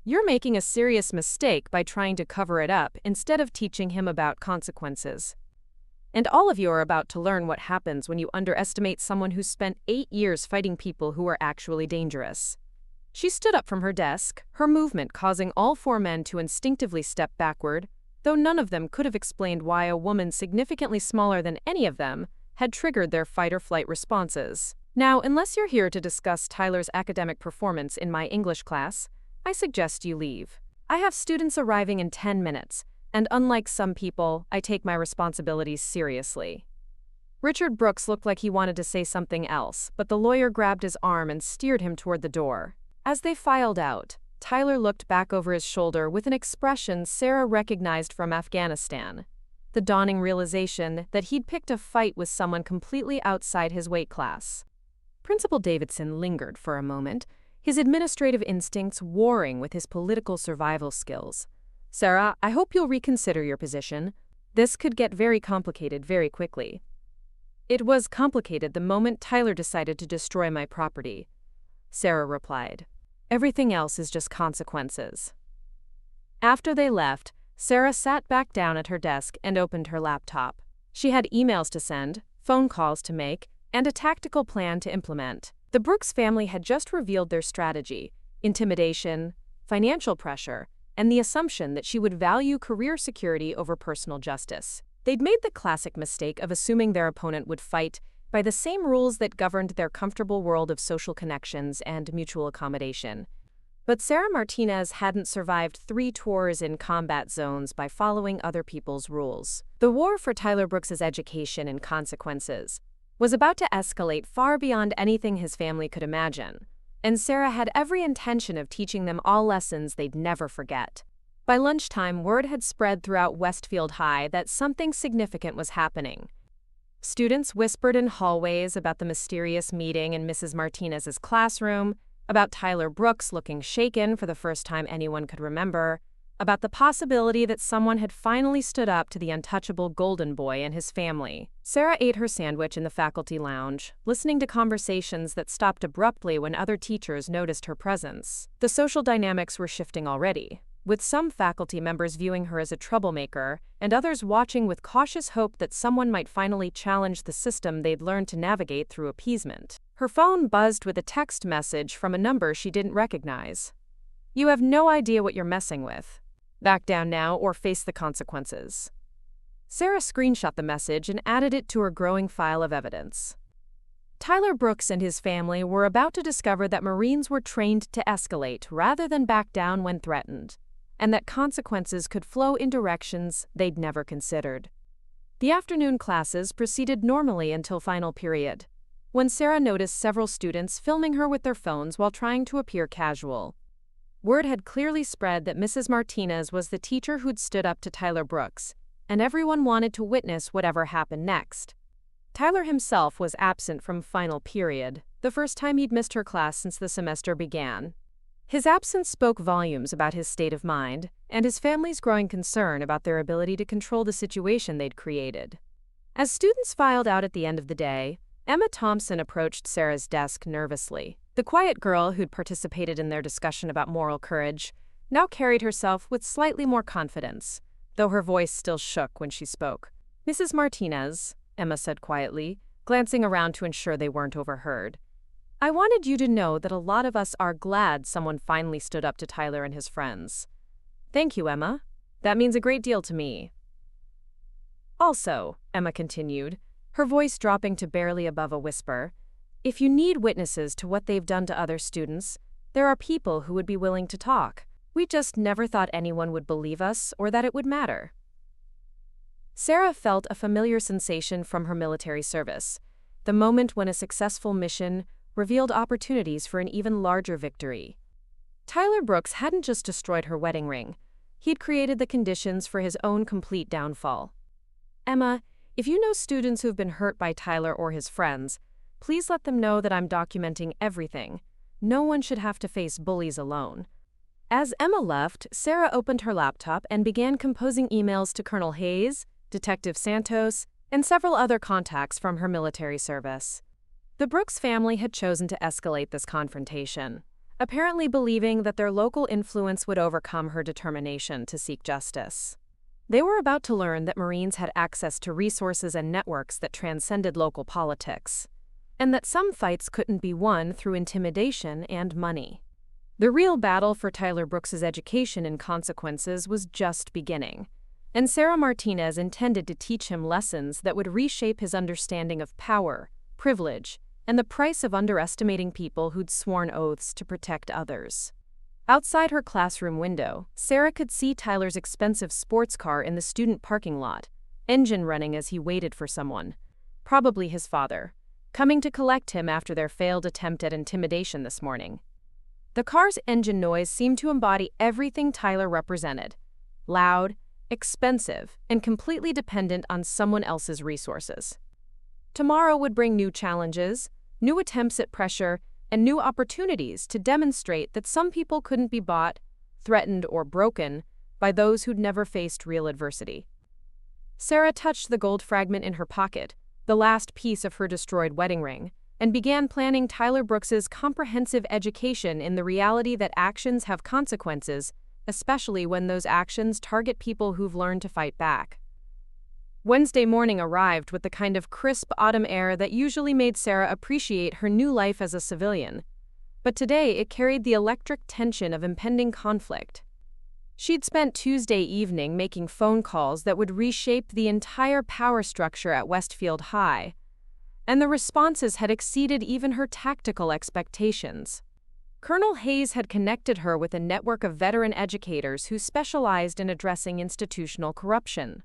You're making a serious mistake by trying to cover it up instead of teaching him about consequences. And all of you are about to learn what happens when you underestimate someone who spent 8 years fighting people who are actually dangerous. She stood up from her desk, her movement causing all 4 men to instinctively step backward, though none of them could have explained why a woman significantly smaller than any of them had triggered their fight-or-flight responses. Now, unless you're here to discuss Tyler's academic performance in my English class, I suggest you leave. I have students arriving in 10 minutes, and unlike some people, I take my responsibilities seriously. Richard Brooks looked like he wanted to say something else, but the lawyer grabbed his arm and steered him toward the door. As they filed out, Tyler looked back over his shoulder with an expression Sarah recognized from Afghanistan, the dawning realization that he'd picked a fight with someone completely outside his weight class. Principal Davidson lingered for a moment, his administrative instincts warring with his political survival skills. Sarah, I hope you'll reconsider your position. This could get very complicated very quickly. It was complicated the moment Tyler decided to destroy my property, Sarah replied. Everything else is just consequences. After they left, Sarah sat back down at her desk and opened her laptop. She had emails to send, phone calls to make, and a tactical plan to implement. The Brooks family had just revealed their strategy: intimidation, financial pressure, and the assumption that she would value career security over personal justice. They'd made the classic mistake of assuming their opponent would fight by the same rules that governed their comfortable world of social connections and mutual accommodation. But Sarah Martinez hadn't survived 3 tours in combat zones by following other people's rules. The war for Tyler Brooks's education and consequences was about to escalate far beyond anything his family could imagine, and Sarah had every intention of teaching them all lessons they'd never forget. By lunchtime, word had spread throughout Westfield High that something significant was happening. Students whispered in hallways about the mysterious meeting in Mrs. Martinez's classroom, about Tyler Brooks looking shaken for the first time anyone could remember, about the possibility that someone had finally stood up to the untouchable golden boy and his family. Sarah ate her sandwich in the faculty lounge, listening to conversations that stopped abruptly when other teachers noticed her presence. The social dynamics were shifting already, with some faculty members viewing her as a troublemaker and others watching with cautious hope that someone might finally challenge the system they'd learned to navigate through appeasement. Her phone buzzed with a text message from a number she didn't recognize. "You have no idea what you're messing with. Back down now or face the consequences." Sarah screenshot the message and added it to her growing file of evidence. Tyler Brooks and his family were about to discover that Marines were trained to escalate rather than back down when threatened, and that consequences could flow in directions they'd never considered. The afternoon classes proceeded normally until final period, when Sarah noticed several students filming her with their phones while trying to appear casual. Word had clearly spread that Mrs. Martinez was the teacher who'd stood up to Tyler Brooks, and everyone wanted to witness whatever happened next. Tyler himself was absent from final period, the first time he'd missed her class since the semester began. His absence spoke volumes about his state of mind and his family's growing concern about their ability to control the situation they'd created. As students filed out at the end of the day, Emma Thompson approached Sarah's desk nervously. The quiet girl who'd participated in their discussion about moral courage now carried herself with slightly more confidence, though her voice still shook when she spoke. "Mrs. Martinez," Emma said quietly, glancing around to ensure they weren't overheard. "I wanted you to know that a lot of us are glad someone finally stood up to Tyler and his friends." "Thank you, Emma. That means a great deal to me." "Also," Emma continued, her voice dropping to barely above a whisper, "if you need witnesses to what they've done to other students, there are people who would be willing to talk. We just never thought anyone would believe us or that it would matter." Sarah felt a familiar sensation from her military service, the moment when a successful mission revealed opportunities for an even larger victory. Tyler Brooks hadn't just destroyed her wedding ring, he'd created the conditions for his own complete downfall. "Emma, if you know students who've been hurt by Tyler or his friends, please let them know that I'm documenting everything. No one should have to face bullies alone." As Emma left, Sarah opened her laptop and began composing emails to Colonel Hayes, Detective Santos, and several other contacts from her military service. The Brooks family had chosen to escalate this confrontation, apparently believing that their local influence would overcome her determination to seek justice. They were about to learn that Marines had access to resources and networks that transcended local politics, and that some fights couldn't be won through intimidation and money. The real battle for Tyler Brooks's education and consequences was just beginning, and Sarah Martinez intended to teach him lessons that would reshape his understanding of power, privilege, and the price of underestimating people who'd sworn oaths to protect others. Outside her classroom window, Sarah could see Tyler's expensive sports car in the student parking lot, engine running as he waited for someone, probably his father, coming to collect him after their failed attempt at intimidation this morning. The car's engine noise seemed to embody everything Tyler represented: loud, expensive, and completely dependent on someone else's resources. Tomorrow would bring new challenges, new attempts at pressure, and new opportunities to demonstrate that some people couldn't be bought, threatened, or broken by those who'd never faced real adversity. Sarah touched the gold fragment in her pocket, the last piece of her destroyed wedding ring, and began planning Tyler Brooks's comprehensive education in the reality that actions have consequences, especially when those actions target people who've learned to fight back. Wednesday morning arrived with the kind of crisp autumn air that usually made Sarah appreciate her new life as a civilian. But today it carried the electric tension of impending conflict. She'd spent Tuesday evening making phone calls that would reshape the entire power structure at Westfield High, and the responses had exceeded even her tactical expectations. Colonel Hayes had connected her with a network of veteran educators who specialized in addressing institutional corruption.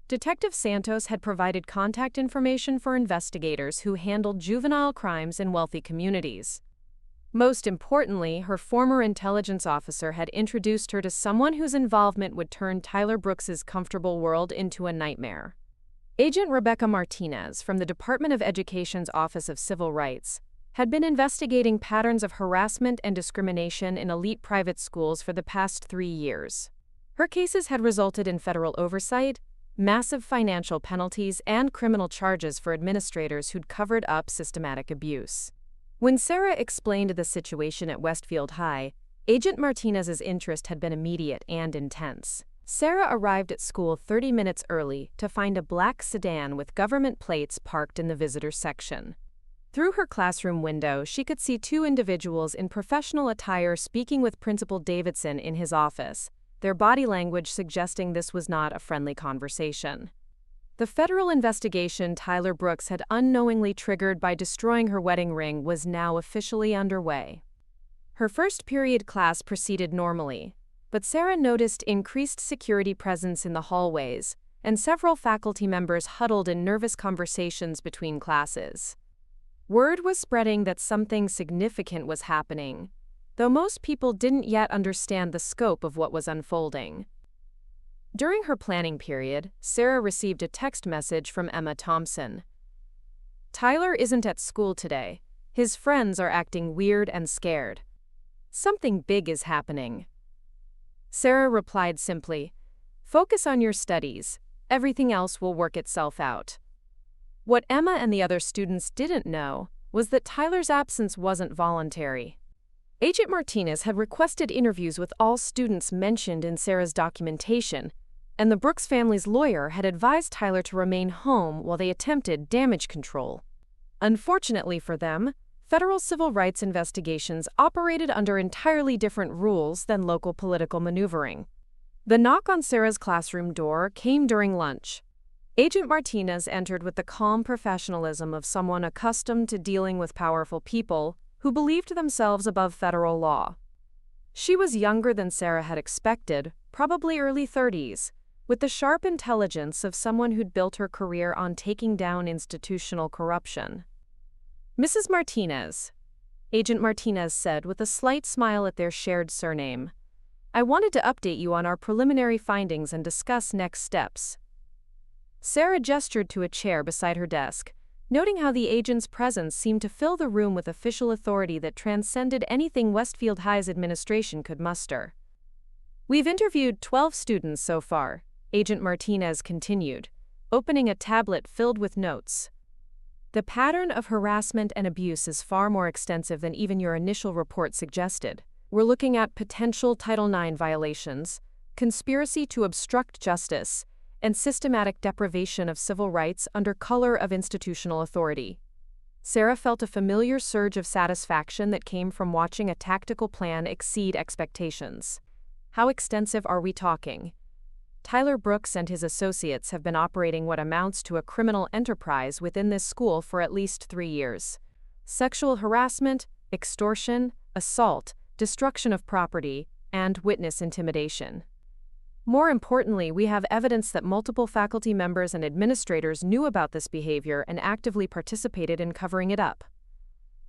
Detective Santos had provided contact information for investigators who handled juvenile crimes in wealthy communities. Most importantly, her former intelligence officer had introduced her to someone whose involvement would turn Tyler Brooks's comfortable world into a nightmare. Agent Rebecca Martinez from the Department of Education's Office of Civil Rights had been investigating patterns of harassment and discrimination in elite private schools for the past 3 years. Her cases had resulted in federal oversight, massive financial penalties, and criminal charges for administrators who'd covered up systematic abuse. When Sarah explained the situation at Westfield High, Agent Martinez's interest had been immediate and intense. Sarah arrived at school 30 minutes early to find a black sedan with government plates parked in the visitor section. Through her classroom window, she could see 2 individuals in professional attire speaking with Principal Davidson in his office, their body language suggesting this was not a friendly conversation. The federal investigation Tyler Brooks had unknowingly triggered by destroying her wedding ring was now officially underway. Her first period class proceeded normally, but Sarah noticed increased security presence in the hallways, and several faculty members huddled in nervous conversations between classes. Word was spreading that something significant was happening, though most people didn't yet understand the scope of what was unfolding. During her planning period, Sarah received a text message from Emma Thompson. "Tyler isn't at school today. His friends are acting weird and scared. Something big is happening." Sarah replied simply, "Focus on your studies. Everything else will work itself out." What Emma and the other students didn't know was that Tyler's absence wasn't voluntary. Agent Martinez had requested interviews with all students mentioned in Sarah's documentation, and the Brooks family's lawyer had advised Tyler to remain home while they attempted damage control. Unfortunately for them, federal civil rights investigations operated under entirely different rules than local political maneuvering. The knock on Sarah's classroom door came during lunch. Agent Martinez entered with the calm professionalism of someone accustomed to dealing with powerful people who believed themselves above federal law. She was younger than Sarah had expected, probably early 30s, with the sharp intelligence of someone who'd built her career on taking down institutional corruption. "Mrs. Martinez," Agent Martinez said with a slight smile at their shared surname, "I wanted to update you on our preliminary findings and discuss next steps." Sarah gestured to a chair beside her desk, noting how the agent's presence seemed to fill the room with official authority that transcended anything Westfield High's administration could muster. "We've interviewed 12 students so far," Agent Martinez continued, opening a tablet filled with notes. "The pattern of harassment and abuse is far more extensive than even your initial report suggested. We're looking at potential Title IX violations, conspiracy to obstruct justice, and systematic deprivation of civil rights under color of institutional authority." Sarah felt a familiar surge of satisfaction that came from watching a tactical plan exceed expectations. "How extensive are we talking?" "Tyler Brooks and his associates have been operating what amounts to a criminal enterprise within this school for at least 3 years. Sexual harassment, extortion, assault, destruction of property, and witness intimidation. More importantly, we have evidence that multiple faculty members and administrators knew about this behavior and actively participated in covering it up."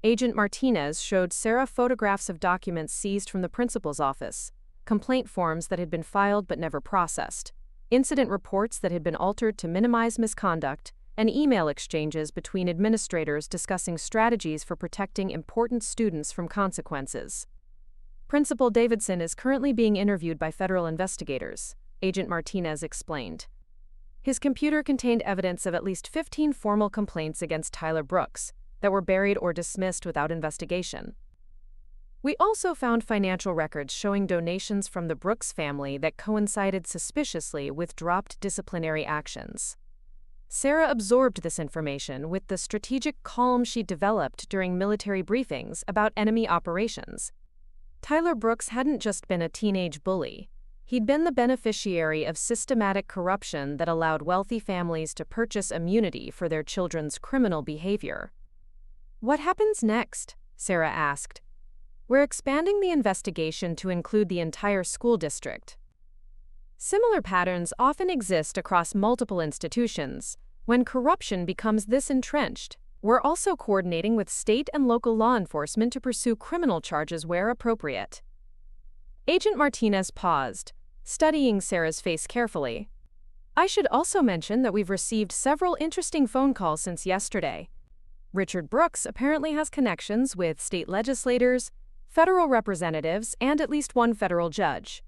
Agent Martinez showed Sarah photographs of documents seized from the principal's office, complaint forms that had been filed but never processed, incident reports that had been altered to minimize misconduct, and email exchanges between administrators discussing strategies for protecting important students from consequences. "Principal Davidson is currently being interviewed by federal investigators," Agent Martinez explained. His computer contained evidence of at least 15 formal complaints against Tyler Brooks that were buried or dismissed without investigation. "We also found financial records showing donations from the Brooks family that coincided suspiciously with dropped disciplinary actions." Sarah absorbed this information with the strategic calm she developed during military briefings about enemy operations. Tyler Brooks hadn't just been a teenage bully. He'd been the beneficiary of systematic corruption that allowed wealthy families to purchase immunity for their children's criminal behavior. "What happens next?" Sarah asked. "We're expanding the investigation to include the entire school district." Similar patterns often exist across multiple institutions. When corruption becomes this entrenched, we're also coordinating with state and local law enforcement to pursue criminal charges where appropriate. Agent Martinez paused, studying Sarah's face carefully. "I should also mention that we've received several interesting phone calls since yesterday. Richard Brooks apparently has connections with state legislators, federal representatives, and at least one federal judge.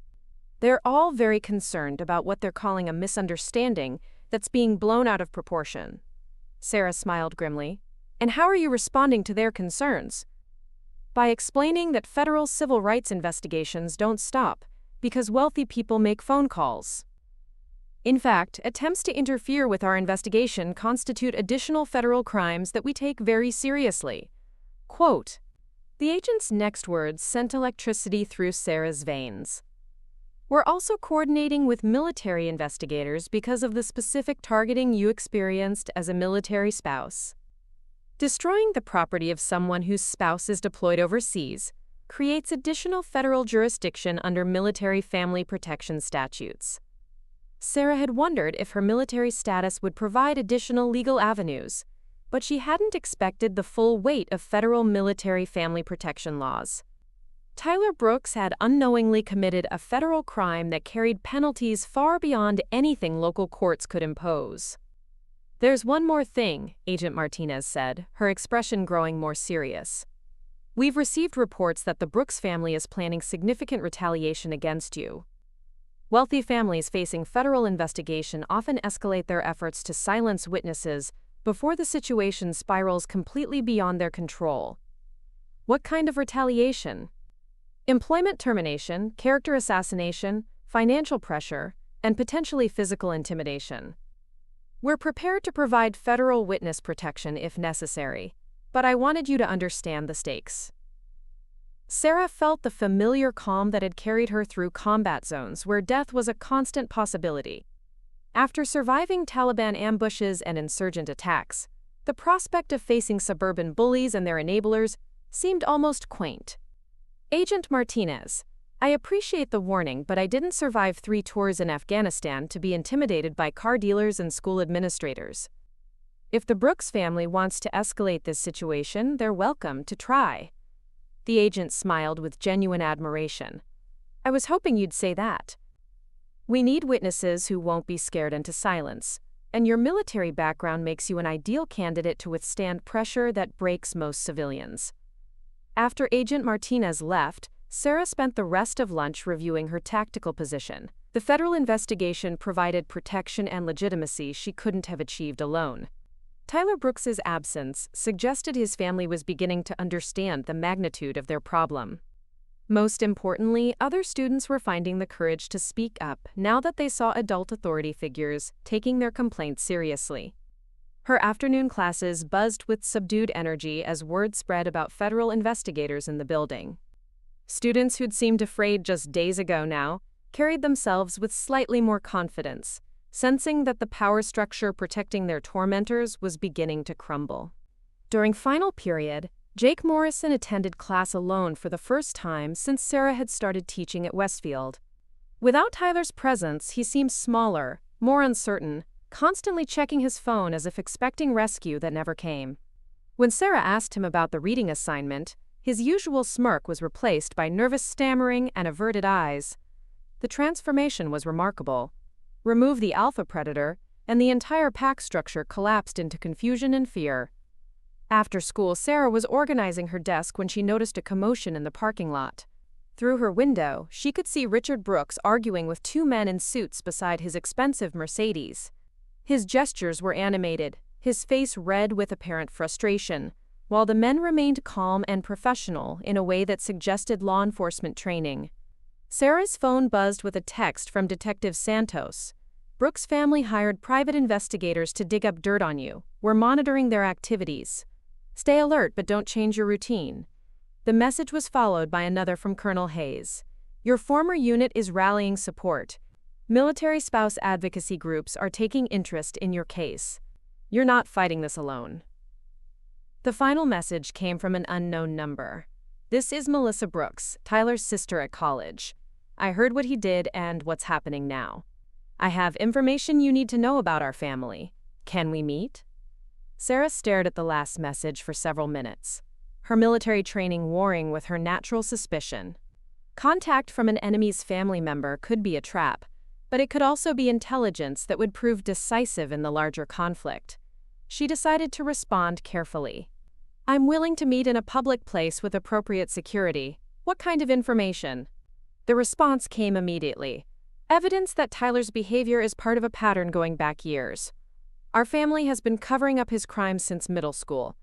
They're all very concerned about what they're calling a misunderstanding that's being blown out of proportion." Sarah smiled grimly. "And how are you responding to their concerns?" "By explaining that federal civil rights investigations don't stop because wealthy people make phone calls. In fact, attempts to interfere with our investigation constitute additional federal crimes that we take very seriously." Quote, the agent's next words sent electricity through Sarah's veins. "We're also coordinating with military investigators because of the specific targeting you experienced as a military spouse. Destroying the property of someone whose spouse is deployed overseas creates additional federal jurisdiction under military family protection statutes." Sarah had wondered if her military status would provide additional legal avenues, but she hadn't expected the full weight of federal military family protection laws. Tyler Brooks had unknowingly committed a federal crime that carried penalties far beyond anything local courts could impose. "There's one more thing," Agent Martinez said, her expression growing more serious. "We've received reports that the Brooks family is planning significant retaliation against you." Wealthy families facing federal investigation often escalate their efforts to silence witnesses before the situation spirals completely beyond their control. What kind of retaliation? Employment termination, character assassination, financial pressure, and potentially physical intimidation. "We're prepared to provide federal witness protection if necessary, but I wanted you to understand the stakes." Sarah felt the familiar calm that had carried her through combat zones where death was a constant possibility. After surviving Taliban ambushes and insurgent attacks, the prospect of facing suburban bullies and their enablers seemed almost quaint. "Agent Martinez, I appreciate the warning, but I didn't survive 3 tours in Afghanistan to be intimidated by car dealers and school administrators. If the Brooks family wants to escalate this situation, they're welcome to try." The agent smiled with genuine admiration. "I was hoping you'd say that. We need witnesses who won't be scared into silence, and your military background makes you an ideal candidate to withstand pressure that breaks most civilians." After Agent Martinez left, Sarah spent the rest of lunch reviewing her tactical position. The federal investigation provided protection and legitimacy she couldn't have achieved alone. Tyler Brooks's absence suggested his family was beginning to understand the magnitude of their problem. Most importantly, other students were finding the courage to speak up now that they saw adult authority figures taking their complaints seriously. Her afternoon classes buzzed with subdued energy as word spread about federal investigators in the building. Students who'd seemed afraid just days ago now carried themselves with slightly more confidence, sensing that the power structure protecting their tormentors was beginning to crumble. During final period, Jake Morrison attended class alone for the first time since Sarah had started teaching at Westfield. Without Tyler's presence, he seemed smaller, more uncertain, constantly checking his phone as if expecting rescue that never came. When Sarah asked him about the reading assignment, his usual smirk was replaced by nervous stammering and averted eyes. The transformation was remarkable. Remove the alpha predator, and the entire pack structure collapsed into confusion and fear. After school, Sarah was organizing her desk when she noticed a commotion in the parking lot. Through her window, she could see Richard Brooks arguing with 2 men in suits beside his expensive Mercedes. His gestures were animated, his face red with apparent frustration, while the men remained calm and professional in a way that suggested law enforcement training. Sarah's phone buzzed with a text from Detective Santos. "Brooks' family hired private investigators to dig up dirt on you. We're monitoring their activities. Stay alert, but don't change your routine." The message was followed by another from Colonel Hayes. "Your former unit is rallying support. Military spouse advocacy groups are taking interest in your case. You're not fighting this alone." The final message came from an unknown number. "This is Melissa Brooks, Tyler's sister at college. I heard what he did and what's happening now. I have information you need to know about our family. Can we meet?" Sarah stared at the last message for several minutes, her military training warring with her natural suspicion. Contact from an enemy's family member could be a trap, but it could also be intelligence that would prove decisive in the larger conflict. She decided to respond carefully. "I'm willing to meet in a public place with appropriate security. What kind of information?" The response came immediately. "Evidence that Tyler's behavior is part of a pattern going back years. Our family has been covering up his crimes since middle school.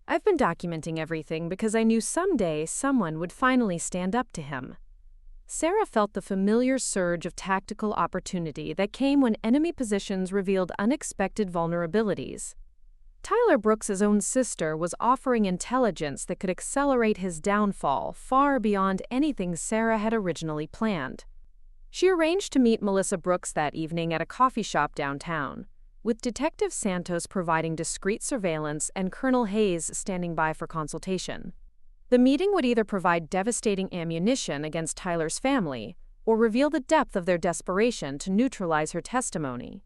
I've been documenting everything because I knew someday someone would finally stand up to him." Sarah felt the familiar surge of tactical opportunity that came when enemy positions revealed unexpected vulnerabilities. Tyler Brooks' own sister was offering intelligence that could accelerate his downfall far beyond anything Sarah had originally planned. She arranged to meet Melissa Brooks that evening at a coffee shop downtown, with Detective Santos providing discreet surveillance and Colonel Hayes standing by for consultation. The meeting would either provide devastating ammunition against Tyler's family or reveal the depth of their desperation to neutralize her testimony.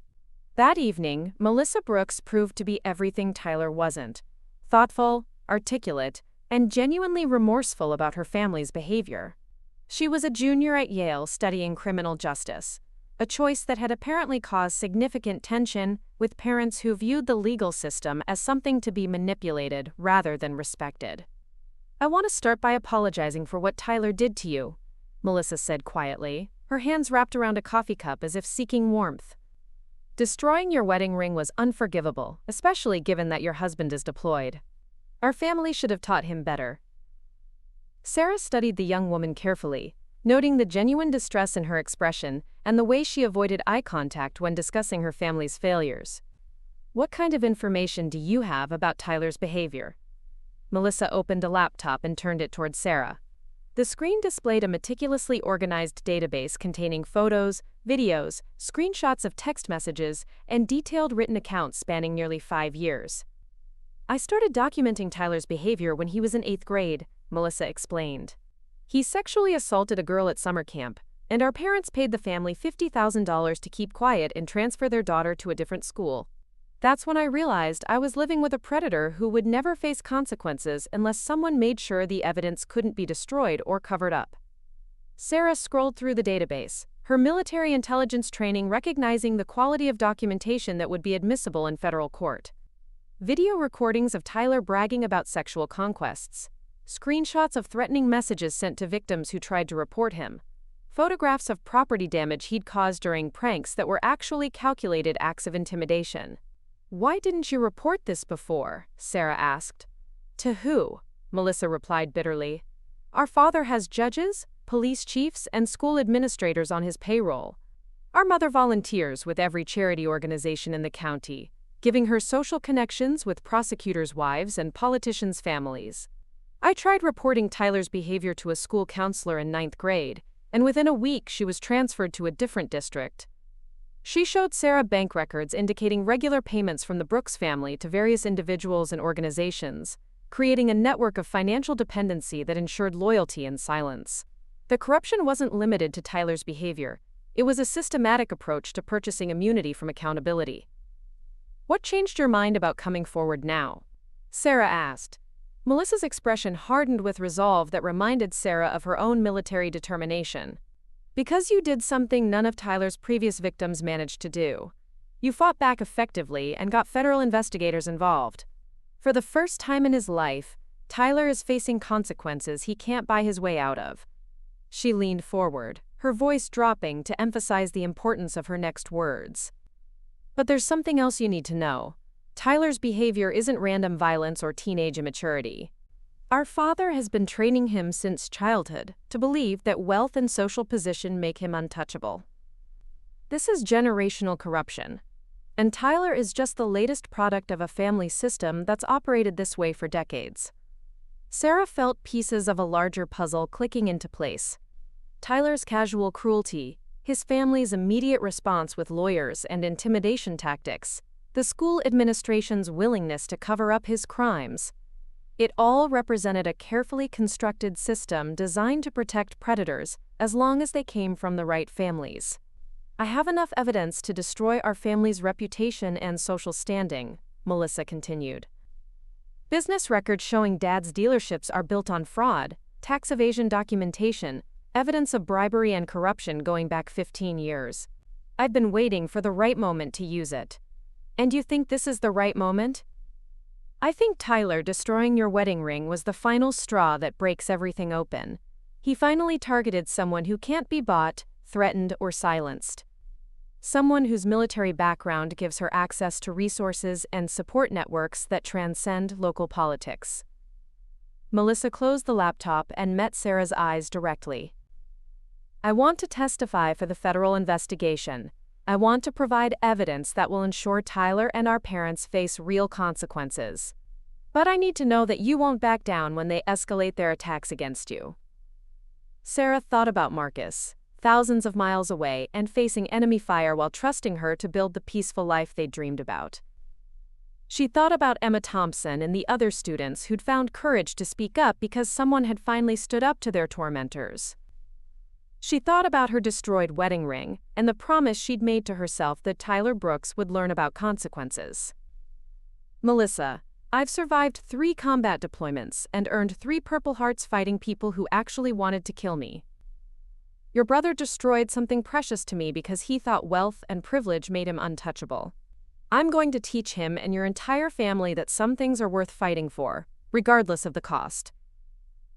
That evening, Melissa Brooks proved to be everything Tyler wasn't: thoughtful, articulate, and genuinely remorseful about her family's behavior. She was a junior at Yale studying criminal justice, a choice that had apparently caused significant tension with parents who viewed the legal system as something to be manipulated rather than respected. "I want to start by apologizing for what Tyler did to you," Melissa said quietly, her hands wrapped around a coffee cup as if seeking warmth. "Destroying your wedding ring was unforgivable, especially given that your husband is deployed. Our family should have taught him better." Sarah studied the young woman carefully, noting the genuine distress in her expression and the way she avoided eye contact when discussing her family's failures. "What kind of information do you have about Tyler's behavior?" Melissa opened a laptop and turned it toward Sarah. The screen displayed a meticulously organized database containing photos, videos, screenshots of text messages, and detailed written accounts spanning nearly 5 years. "I started documenting Tyler's behavior when he was in 8th grade, Melissa explained. "He sexually assaulted a girl at summer camp, and our parents paid the family $50,000 to keep quiet and transfer their daughter to a different school. That's when I realized I was living with a predator who would never face consequences unless someone made sure the evidence couldn't be destroyed or covered up." Sarah scrolled through the database, her military intelligence training recognizing the quality of documentation that would be admissible in federal court. Video recordings of Tyler bragging about sexual conquests, screenshots of threatening messages sent to victims who tried to report him, photographs of property damage he'd caused during pranks that were actually calculated acts of intimidation. "Why didn't you report this before?" Sarah asked. "To who?" Melissa replied bitterly. "Our father has judges, police chiefs, and school administrators on his payroll. Our mother volunteers with every charity organization in the county, giving her social connections with prosecutors' wives and politicians' families. I tried reporting Tyler's behavior to a school counselor in 9th grade, and within a week she was transferred to a different district." She showed Sarah bank records indicating regular payments from the Brooks family to various individuals and organizations, creating a network of financial dependency that ensured loyalty and silence. The corruption wasn't limited to Tyler's behavior. It was a systematic approach to purchasing immunity from accountability. "What changed your mind about coming forward now?" Sarah asked. Melissa's expression hardened with resolve that reminded Sarah of her own military determination. "Because you did something none of Tyler's previous victims managed to do. You fought back effectively and got federal investigators involved. For the first time in his life, Tyler is facing consequences he can't buy his way out of." She leaned forward, her voice dropping to emphasize the importance of her next words. "But there's something else you need to know. Tyler's behavior isn't random violence or teenage immaturity. Our father has been training him since childhood to believe that wealth and social position make him untouchable. This is generational corruption, and Tyler is just the latest product of a family system that's operated this way for decades." Sarah felt pieces of a larger puzzle clicking into place. Tyler's casual cruelty, his family's immediate response with lawyers and intimidation tactics, the school administration's willingness to cover up his crimes. It all represented a carefully constructed system designed to protect predators as long as they came from the right families. "I have enough evidence to destroy our family's reputation and social standing," Melissa continued. "Business records showing Dad's dealerships are built on fraud, tax evasion documentation, evidence of bribery and corruption going back 15 years. I've been waiting for the right moment to use it." "And you think this is the right moment?" "I think Tyler destroying your wedding ring was the final straw that breaks everything open. He finally targeted someone who can't be bought, threatened, or silenced. Someone whose military background gives her access to resources and support networks that transcend local politics." Melissa closed the laptop and met Sarah's eyes directly. "I want to testify for the federal investigation. I want to provide evidence that will ensure Tyler and our parents face real consequences. But I need to know that you won't back down when they escalate their attacks against you." Sarah thought about Marcus, thousands of miles away and facing enemy fire while trusting her to build the peaceful life they dreamed about. She thought about Emma Thompson and the other students who'd found courage to speak up because someone had finally stood up to their tormentors. She thought about her destroyed wedding ring and the promise she'd made to herself that Tyler Brooks would learn about consequences. "Melissa, I've survived 3 combat deployments and earned 3 Purple Hearts fighting people who actually wanted to kill me. Your brother destroyed something precious to me because he thought wealth and privilege made him untouchable. I'm going to teach him and your entire family that some things are worth fighting for, regardless of the cost."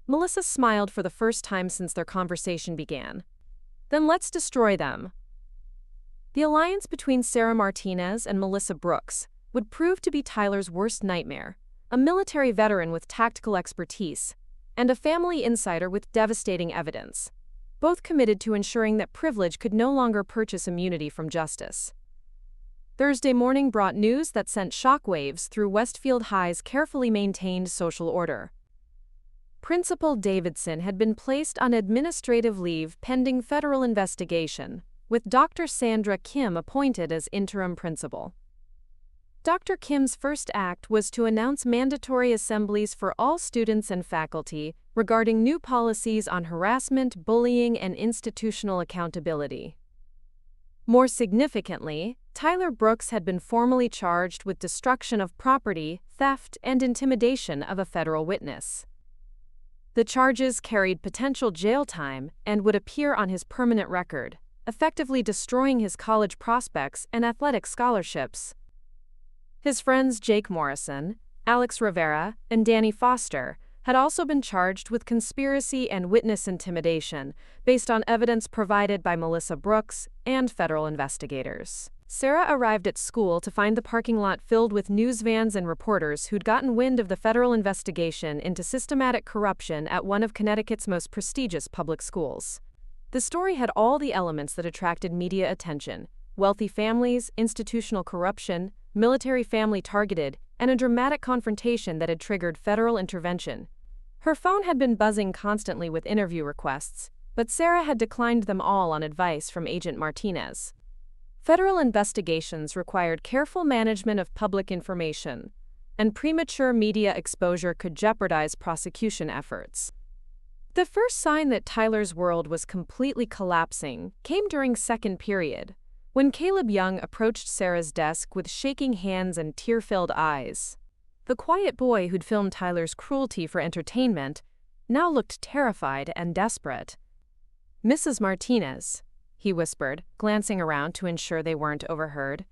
Melissa smiled for the first time since their conversation began. "Then let's destroy them." The alliance between Sarah Martinez and Melissa Brooks would prove to be Tyler's worst nightmare, a military veteran with tactical expertise, and a family insider with devastating evidence, both committed to ensuring that privilege could no longer purchase immunity from justice. Thursday morning brought news that sent shockwaves through Westfield High's carefully maintained social order. Principal Davidson had been placed on administrative leave pending federal investigation, with Dr. Sandra Kim appointed as interim principal. Dr. Kim's first act was to announce mandatory assemblies for all students and faculty regarding new policies on harassment, bullying, and institutional accountability. More significantly, Tyler Brooks had been formally charged with destruction of property, theft, and intimidation of a federal witness. The charges carried potential jail time and would appear on his permanent record, effectively destroying his college prospects and athletic scholarships. His friends Jake Morrison, Alex Rivera, and Danny Foster had also been charged with conspiracy and witness intimidation based on evidence provided by Melissa Brooks and federal investigators. Sarah arrived at school to find the parking lot filled with news vans and reporters who'd gotten wind of the federal investigation into systematic corruption at one of Connecticut's most prestigious public schools. The story had all the elements that attracted media attention: wealthy families, institutional corruption, military family targeted, and a dramatic confrontation that had triggered federal intervention. Her phone had been buzzing constantly with interview requests, but Sarah had declined them all on advice from Agent Martinez. Federal investigations required careful management of public information, and premature media exposure could jeopardize prosecution efforts. The first sign that Tyler's world was completely collapsing came during second period, when Caleb Young approached Sarah's desk with shaking hands and tear-filled eyes. The quiet boy who'd filmed Tyler's cruelty for entertainment now looked terrified and desperate. "Mrs. Martinez," he whispered, glancing around to ensure they weren't overheard,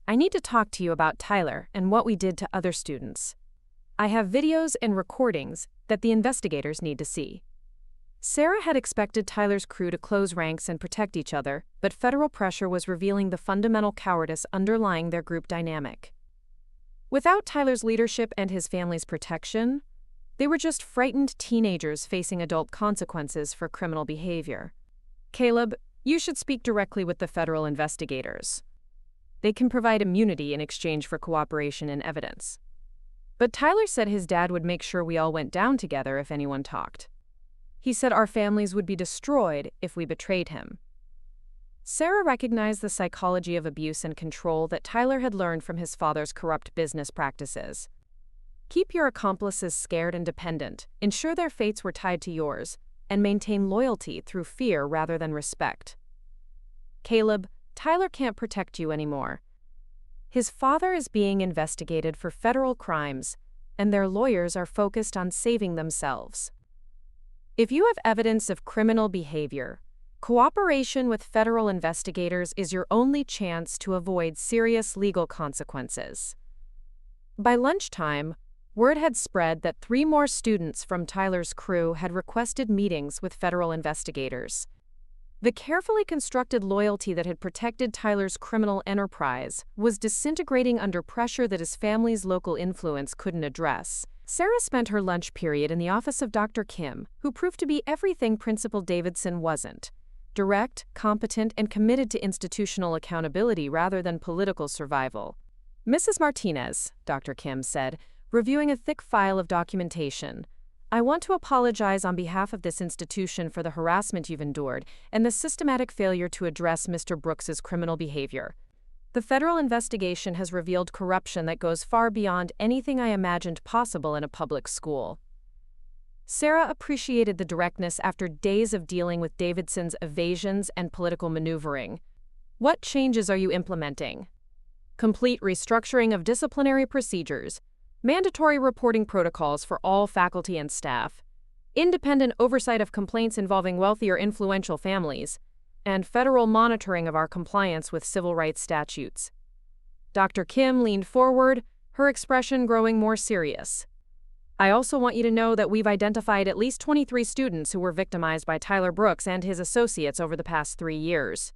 "I need to talk to you about Tyler and what we did to other students. I have videos and recordings that the investigators need to see." Sarah had expected Tyler's crew to close ranks and protect each other, but federal pressure was revealing the fundamental cowardice underlying their group dynamic. Without Tyler's leadership and his family's protection, they were just frightened teenagers facing adult consequences for criminal behavior. "Caleb, you should speak directly with the federal investigators. They can provide immunity in exchange for cooperation and evidence." But Tyler said his dad would make sure we all went down together if anyone talked. He said our families would be destroyed if we betrayed him. Sarah recognized the psychology of abuse and control that Tyler had learned from his father's corrupt business practices. Keep your accomplices scared and dependent, ensure their fates were tied to yours, and maintain loyalty through fear rather than respect. "Caleb, Tyler can't protect you anymore. His father is being investigated for federal crimes, and their lawyers are focused on saving themselves. If you have evidence of criminal behavior, cooperation with federal investigators is your only chance to avoid serious legal consequences." By lunchtime, word had spread that 3 more students from Tyler's crew had requested meetings with federal investigators. The carefully constructed loyalty that had protected Tyler's criminal enterprise was disintegrating under pressure that his family's local influence couldn't address. Sarah spent her lunch period in the office of Dr. Kim, who proved to be everything Principal Davidson wasn't: direct, competent, and committed to institutional accountability rather than political survival. "Mrs. Martinez," Dr. Kim said, reviewing a thick file of documentation, "I want to apologize on behalf of this institution for the harassment you've endured and the systematic failure to address Mr. Brooks's criminal behavior. The federal investigation has revealed corruption that goes far beyond anything I imagined possible in a public school." Sarah appreciated the directness after days of dealing with Davidson's evasions and political maneuvering. "What changes are you implementing?" "Complete restructuring of disciplinary procedures, mandatory reporting protocols for all faculty and staff, independent oversight of complaints involving wealthy or influential families, and federal monitoring of our compliance with civil rights statutes. Dr. Kim leaned forward, her expression growing more serious. I also want you to know that we've identified at least 23 students who were victimized by Tyler Brooks and his associates over the past 3 years.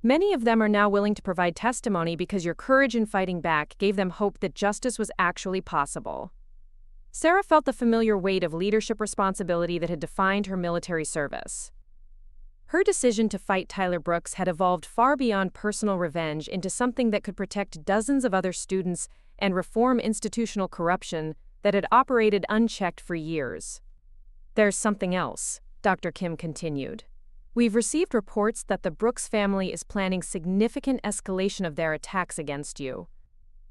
Many of them are now willing to provide testimony because your courage in fighting back gave them hope that justice was actually possible. Sarah felt the familiar weight of leadership responsibility that had defined her military service. Her decision to fight Tyler Brooks had evolved far beyond personal revenge into something that could protect dozens of other students and reform institutional corruption that had operated unchecked for years. There's something else, Dr. Kim continued. We've received reports that the Brooks family is planning significant escalation of their attacks against you.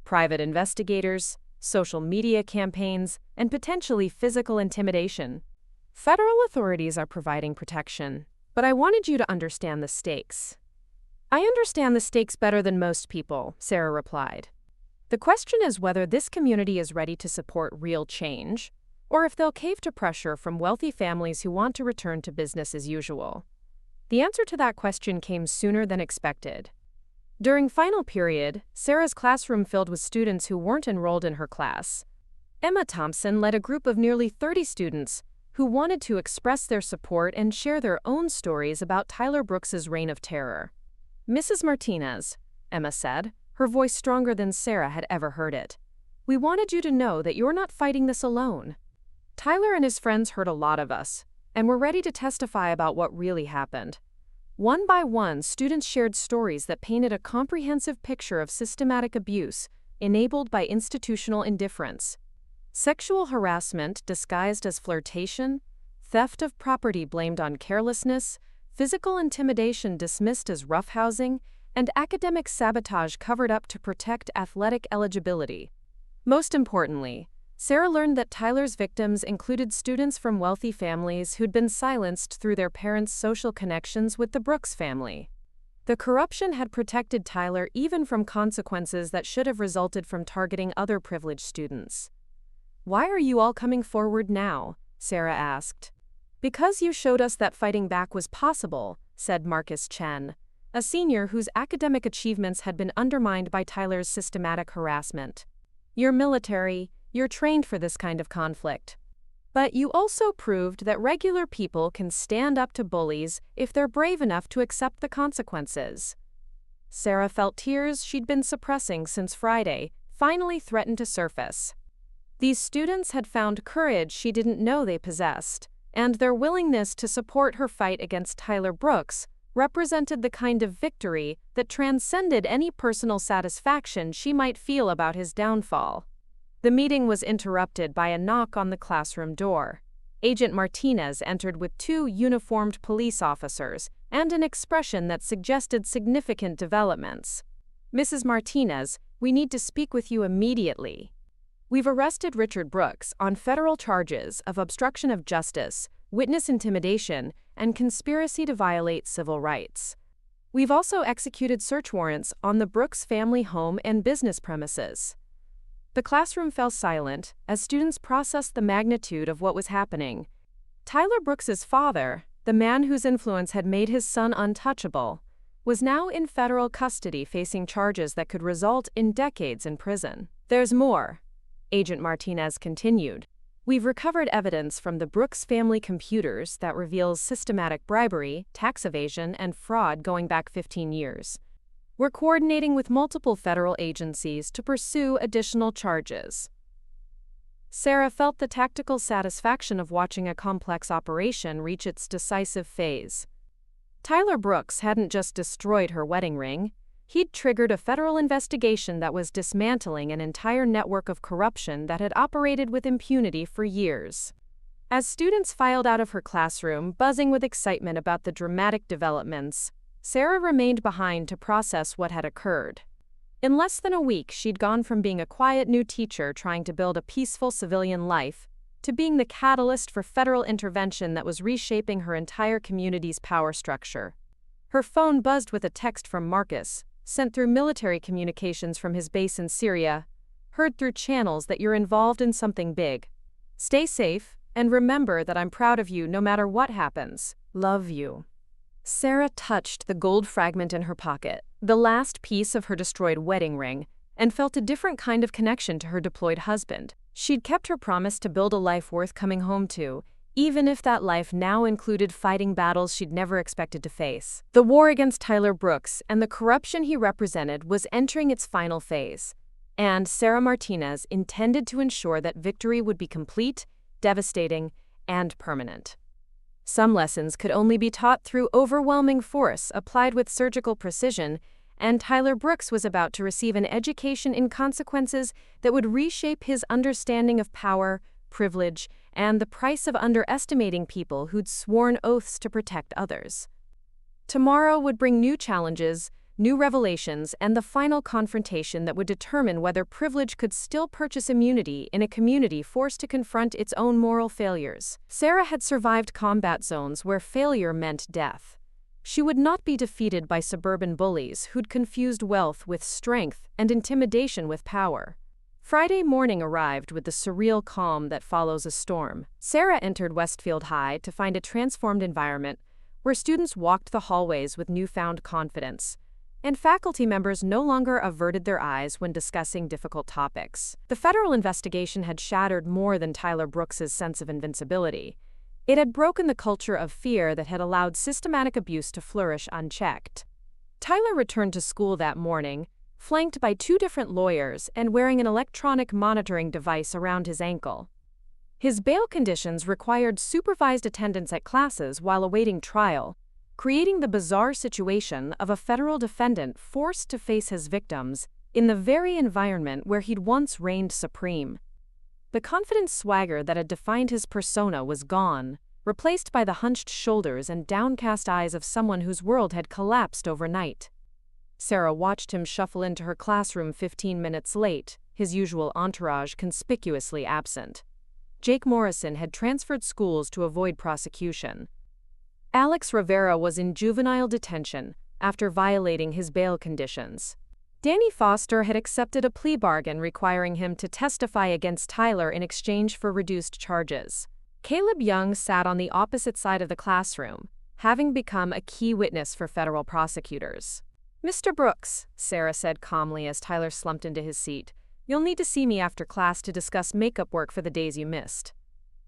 Private investigators, social media campaigns, and potentially physical intimidation. Federal authorities are providing protection, but I wanted you to understand the stakes. I understand the stakes better than most people, Sarah replied. The question is whether this community is ready to support real change, or if they'll cave to pressure from wealthy families who want to return to business as usual. The answer to that question came sooner than expected. During final period, Sarah's classroom filled with students who weren't enrolled in her class. Emma Thompson led a group of nearly 30 students who wanted to express their support and share their own stories about Tyler Brooks's reign of terror. Mrs. Martinez, Emma said, her voice stronger than Sarah had ever heard it. We wanted you to know that you're not fighting this alone. Tyler and his friends hurt a lot of us, and we're ready to testify about what really happened. One by one, students shared stories that painted a comprehensive picture of systematic abuse enabled by institutional indifference. Sexual harassment disguised as flirtation, theft of property blamed on carelessness, physical intimidation dismissed as roughhousing, and academic sabotage covered up to protect athletic eligibility. Most importantly, Sarah learned that Tyler's victims included students from wealthy families who'd been silenced through their parents' social connections with the Brooks family. The corruption had protected Tyler even from consequences that should have resulted from targeting other privileged students. Why are you all coming forward now? Sarah asked. Because you showed us that fighting back was possible, said Marcus Chen, a senior whose academic achievements had been undermined by Tyler's systematic harassment. You're military. You're trained for this kind of conflict. But you also proved that regular people can stand up to bullies if they're brave enough to accept the consequences. Sarah felt tears she'd been suppressing since Friday finally threatened to surface. These students had found courage she didn't know they possessed, and their willingness to support her fight against Tyler Brooks represented the kind of victory that transcended any personal satisfaction she might feel about his downfall. The meeting was interrupted by a knock on the classroom door. Agent Martinez entered with 2 uniformed police officers and an expression that suggested significant developments. Mrs. Martinez, we need to speak with you immediately. We've arrested Richard Brooks on federal charges of obstruction of justice, witness intimidation, and conspiracy to violate civil rights. We've also executed search warrants on the Brooks family home and business premises. The classroom fell silent as students processed the magnitude of what was happening. Tyler Brooks's father, the man whose influence had made his son untouchable, was now in federal custody facing charges that could result in decades in prison. There's more, Agent Martinez continued. We've recovered evidence from the Brooks family computers that reveals systematic bribery, tax evasion, and fraud going back 15 years. We're coordinating with multiple federal agencies to pursue additional charges. Sarah felt the tactical satisfaction of watching a complex operation reach its decisive phase. Tyler Brooks hadn't just destroyed her wedding ring, he'd triggered a federal investigation that was dismantling an entire network of corruption that had operated with impunity for years. As students filed out of her classroom, buzzing with excitement about the dramatic developments, Sarah remained behind to process what had occurred. In less than a week, she'd gone from being a quiet new teacher trying to build a peaceful civilian life to being the catalyst for federal intervention that was reshaping her entire community's power structure. Her phone buzzed with a text from Marcus, sent through military communications from his base in Syria. heard through channels that you're involved in something big. Stay safe, and remember that I'm proud of you no matter what happens. Love you." Sarah touched the gold fragment in her pocket, the last piece of her destroyed wedding ring, and felt a different kind of connection to her deployed husband. She'd kept her promise to build a life worth coming home to, even if that life now included fighting battles she'd never expected to face. The war against Tyler Brooks and the corruption he represented was entering its final phase, and Sarah Martinez intended to ensure that victory would be complete, devastating, and permanent. Some lessons could only be taught through overwhelming force applied with surgical precision, and Tyler Brooks was about to receive an education in consequences that would reshape his understanding of power, privilege, and the price of underestimating people who'd sworn oaths to protect others. Tomorrow would bring new challenges, new revelations, and the final confrontation that would determine whether privilege could still purchase immunity in a community forced to confront its own moral failures. Sarah had survived combat zones where failure meant death. She would not be defeated by suburban bullies who'd confused wealth with strength and intimidation with power. Friday morning arrived with the surreal calm that follows a storm. Sarah entered Westfield High to find a transformed environment where students walked the hallways with newfound confidence, and faculty members no longer averted their eyes when discussing difficult topics. The federal investigation had shattered more than Tyler Brooks's sense of invincibility. It had broken the culture of fear that had allowed systematic abuse to flourish unchecked. Tyler returned to school that morning, flanked by 2 different lawyers and wearing an electronic monitoring device around his ankle. His bail conditions required supervised attendance at classes while awaiting trial, creating the bizarre situation of a federal defendant forced to face his victims in the very environment where he'd once reigned supreme. The confident swagger that had defined his persona was gone, replaced by the hunched shoulders and downcast eyes of someone whose world had collapsed overnight. Sarah watched him shuffle into her classroom 15 minutes late, his usual entourage conspicuously absent. Jake Morrison had transferred schools to avoid prosecution. Alex Rivera was in juvenile detention after violating his bail conditions. Danny Foster had accepted a plea bargain requiring him to testify against Tyler in exchange for reduced charges. Caleb Young sat on the opposite side of the classroom, having become a key witness for federal prosecutors. "Mr. Brooks," Sarah said calmly as Tyler slumped into his seat, "you'll need to see me after class to discuss makeup work for the days you missed."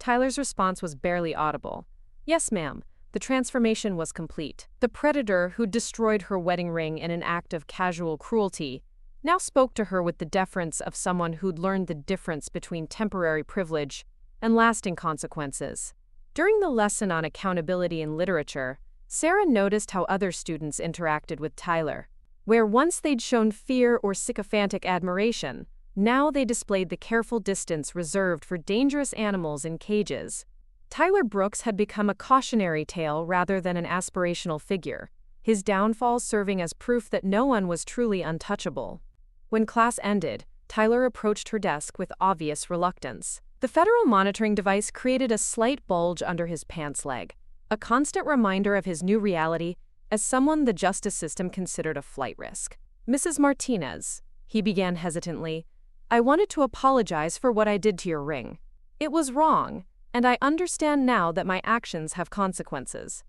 Tyler's response was barely audible. "Yes, ma'am." The transformation was complete. The predator who'd destroyed her wedding ring in an act of casual cruelty now spoke to her with the deference of someone who'd learned the difference between temporary privilege and lasting consequences. During the lesson on accountability in literature, Sarah noticed how other students interacted with Tyler. Where once they'd shown fear or sycophantic admiration, now they displayed the careful distance reserved for dangerous animals in cages. Tyler Brooks had become a cautionary tale rather than an aspirational figure, his downfall serving as proof that no one was truly untouchable. When class ended, Tyler approached her desk with obvious reluctance. The federal monitoring device created a slight bulge under his pants leg, a constant reminder of his new reality as someone the justice system considered a flight risk. "Mrs. Martinez," he began hesitantly, "I wanted to apologize for what I did to your ring. It was wrong, and I understand now that my actions have consequences."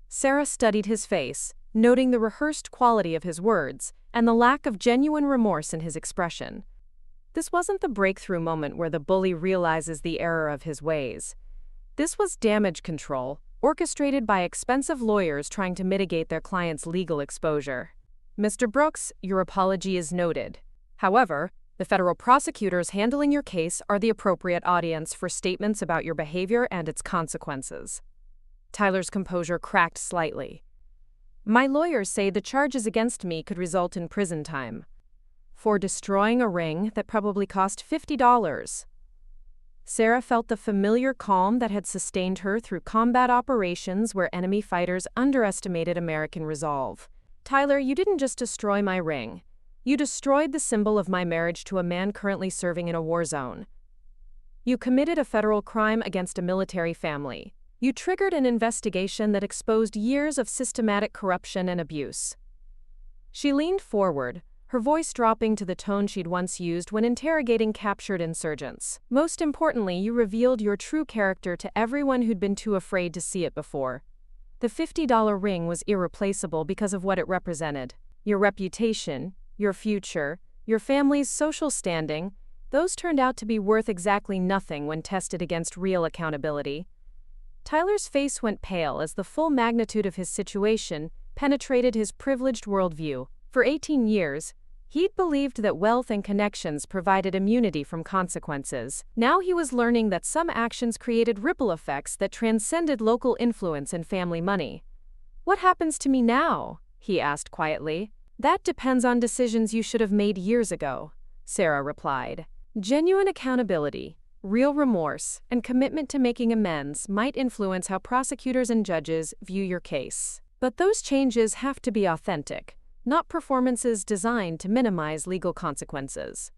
Sarah studied his face, noting the rehearsed quality of his words and the lack of genuine remorse in his expression. This wasn't the breakthrough moment where the bully realizes the error of his ways. This was damage control, orchestrated by expensive lawyers trying to mitigate their client's legal exposure. "Mr. Brooks, your apology is noted. However, the federal prosecutors handling your case are the appropriate audience for statements about your behavior and its consequences." Tyler's composure cracked slightly. "My lawyers say the charges against me could result in prison time. For destroying a ring that probably cost $50. Sarah felt the familiar calm that had sustained her through combat operations where enemy fighters underestimated American resolve. "Tyler, you didn't just destroy my ring. You destroyed the symbol of my marriage to a man currently serving in a war zone. You committed a federal crime against a military family. You triggered an investigation that exposed years of systematic corruption and abuse." She leaned forward, her voice dropping to the tone she'd once used when interrogating captured insurgents. "Most importantly, you revealed your true character to everyone who'd been too afraid to see it before. The $50 ring was irreplaceable because of what it represented. Your reputation, your future, your family's social standing, those turned out to be worth exactly nothing when tested against real accountability." Tyler's face went pale as the full magnitude of his situation penetrated his privileged worldview. For 18 years, he'd believed that wealth and connections provided immunity from consequences. Now he was learning that some actions created ripple effects that transcended local influence and family money. "What happens to me now?" he asked quietly. "That depends on decisions you should have made years ago," Sarah replied. "Genuine accountability, real remorse, and commitment to making amends might influence how prosecutors and judges view your case. But those changes have to be authentic, not performances designed to minimize legal consequences."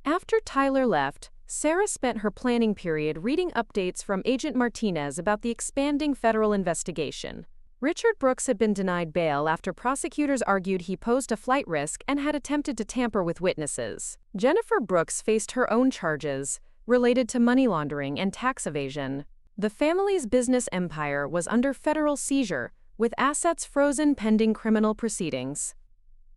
After Tyler left, Sarah spent her planning period reading updates from Agent Martinez about the expanding federal investigation. Richard Brooks had been denied bail after prosecutors argued he posed a flight risk and had attempted to tamper with witnesses. Jennifer Brooks faced her own charges related to money laundering and tax evasion. The family's business empire was under federal seizure, with assets frozen pending criminal proceedings.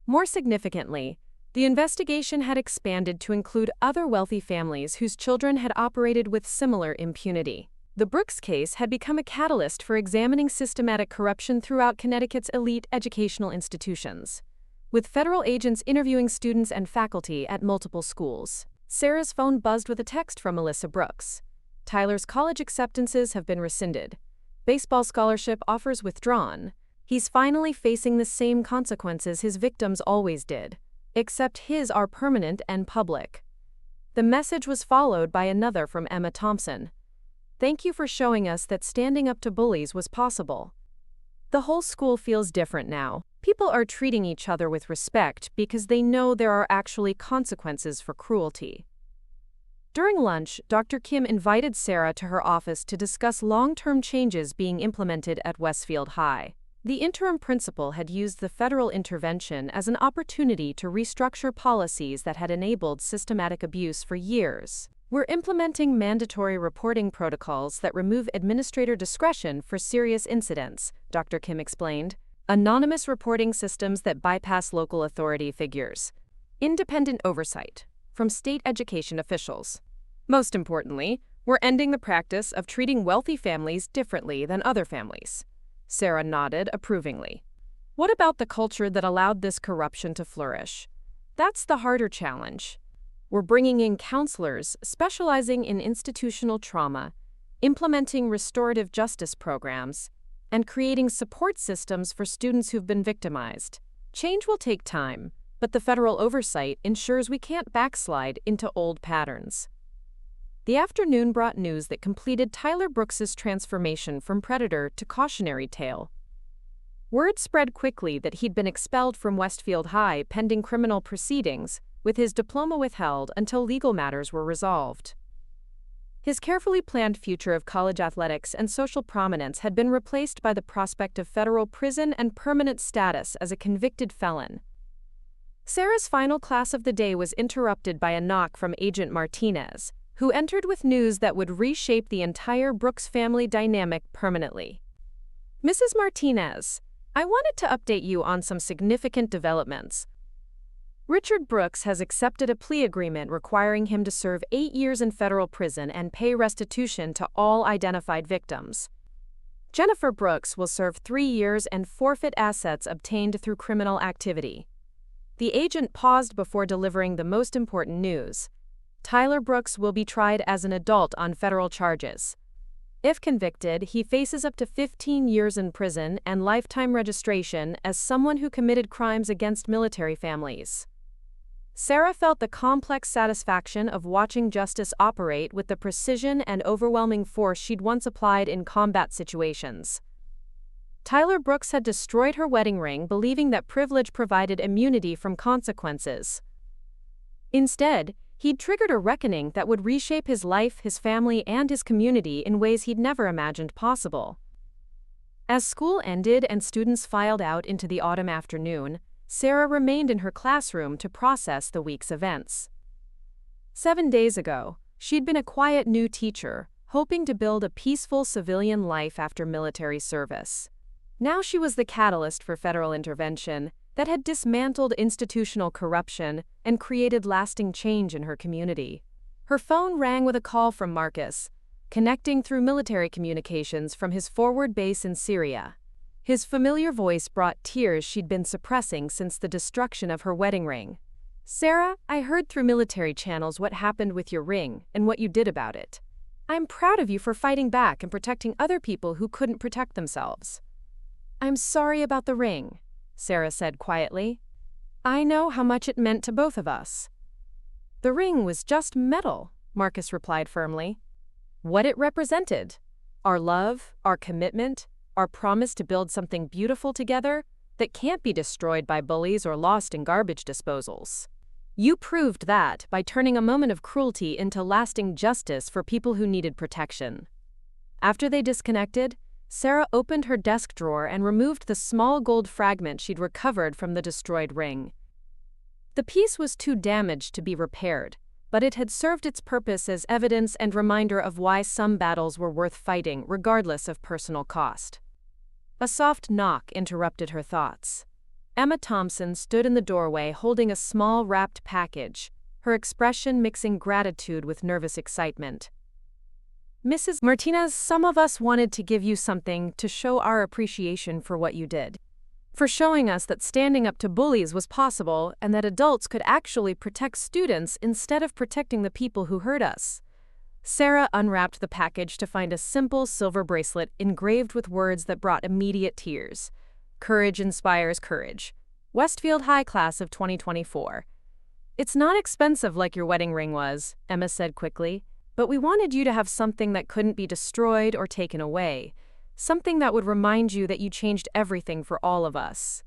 More significantly, the investigation had expanded to include other wealthy families whose children had operated with similar impunity. The Brooks case had become a catalyst for examining systematic corruption throughout Connecticut's elite educational institutions, with federal agents interviewing students and faculty at multiple schools. Sarah's phone buzzed with a text from Melissa Brooks. "Tyler's college acceptances have been rescinded. Baseball scholarship offers withdrawn. He's finally facing the same consequences his victims always did, except his are permanent and public." The message was followed by another from Emma Thompson. "Thank you for showing us that standing up to bullies was possible. The whole school feels different now. People are treating each other with respect because they know there are actually consequences for cruelty." During lunch, Dr. Kim invited Sarah to her office to discuss long-term changes being implemented at Westfield High. The interim principal had used the federal intervention as an opportunity to restructure policies that had enabled systematic abuse for years. "We're implementing mandatory reporting protocols that remove administrator discretion for serious incidents," Dr. Kim explained. "Anonymous reporting systems that bypass local authority figures. Independent oversight from state education officials. Most importantly, we're ending the practice of treating wealthy families differently than other families." Sarah nodded approvingly. "What about the culture that allowed this corruption to flourish? That's the harder challenge. We're bringing in counselors specializing in institutional trauma, implementing restorative justice programs, and creating support systems for students who've been victimized. Change will take time, but the federal oversight ensures we can't backslide into old patterns." The afternoon brought news that completed Tyler Brooks's transformation from predator to cautionary tale. Word spread quickly that he'd been expelled from Westfield High pending criminal proceedings, with his diploma withheld until legal matters were resolved. His carefully planned future of college athletics and social prominence had been replaced by the prospect of federal prison and permanent status as a convicted felon. Sarah's final class of the day was interrupted by a knock from Agent Martinez, who entered with news that would reshape the entire Brooks family dynamic permanently. "Mrs. Martinez, I wanted to update you on some significant developments. Richard Brooks has accepted a plea agreement requiring him to serve 8 years in federal prison and pay restitution to all identified victims. Jennifer Brooks will serve 3 years and forfeit assets obtained through criminal activity." The agent paused before delivering the most important news. Tyler Brooks will be tried as an adult on federal charges. If convicted, he faces up to 15 years in prison and lifetime registration as someone who committed crimes against military families. Sarah felt the complex satisfaction of watching justice operate with the precision and overwhelming force she'd once applied in combat situations. Tyler Brooks had destroyed her wedding ring believing that privilege provided immunity from consequences. Instead, he'd triggered a reckoning that would reshape his life, his family, and his community in ways he'd never imagined possible. As school ended and students filed out into the autumn afternoon, Sarah remained in her classroom to process the week's events. 7 days ago, she'd been a quiet new teacher, hoping to build a peaceful civilian life after military service. Now she was the catalyst for federal intervention that had dismantled institutional corruption and created lasting change in her community. Her phone rang with a call from Marcus, connecting through military communications from his forward base in Syria. His familiar voice brought tears she'd been suppressing since the destruction of her wedding ring. "Sarah, I heard through military channels what happened with your ring and what you did about it. I'm proud of you for fighting back and protecting other people who couldn't protect themselves." "I'm sorry about the ring," Sarah said quietly. "I know how much it meant to both of us." "The ring was just metal," Marcus replied firmly. "What it represented, our love, our commitment, our promise to build something beautiful together that can't be destroyed by bullies or lost in garbage disposals. You proved that by turning a moment of cruelty into lasting justice for people who needed protection." After they disconnected, Sarah opened her desk drawer and removed the small gold fragment she'd recovered from the destroyed ring. The piece was too damaged to be repaired, but it had served its purpose as evidence and reminder of why some battles were worth fighting regardless of personal cost. A soft knock interrupted her thoughts. Emma Thompson stood in the doorway holding a small wrapped package, her expression mixing gratitude with nervous excitement. "Mrs. Martinez, some of us wanted to give you something to show our appreciation for what you did. For showing us that standing up to bullies was possible and that adults could actually protect students instead of protecting the people who hurt us." Sarah unwrapped the package to find a simple silver bracelet engraved with words that brought immediate tears. "Courage inspires courage. Westfield High Class of 2024. "It's not expensive like your wedding ring was," Emma said quickly, "but we wanted you to have something that couldn't be destroyed or taken away. Something that would remind you that you changed everything for all of us."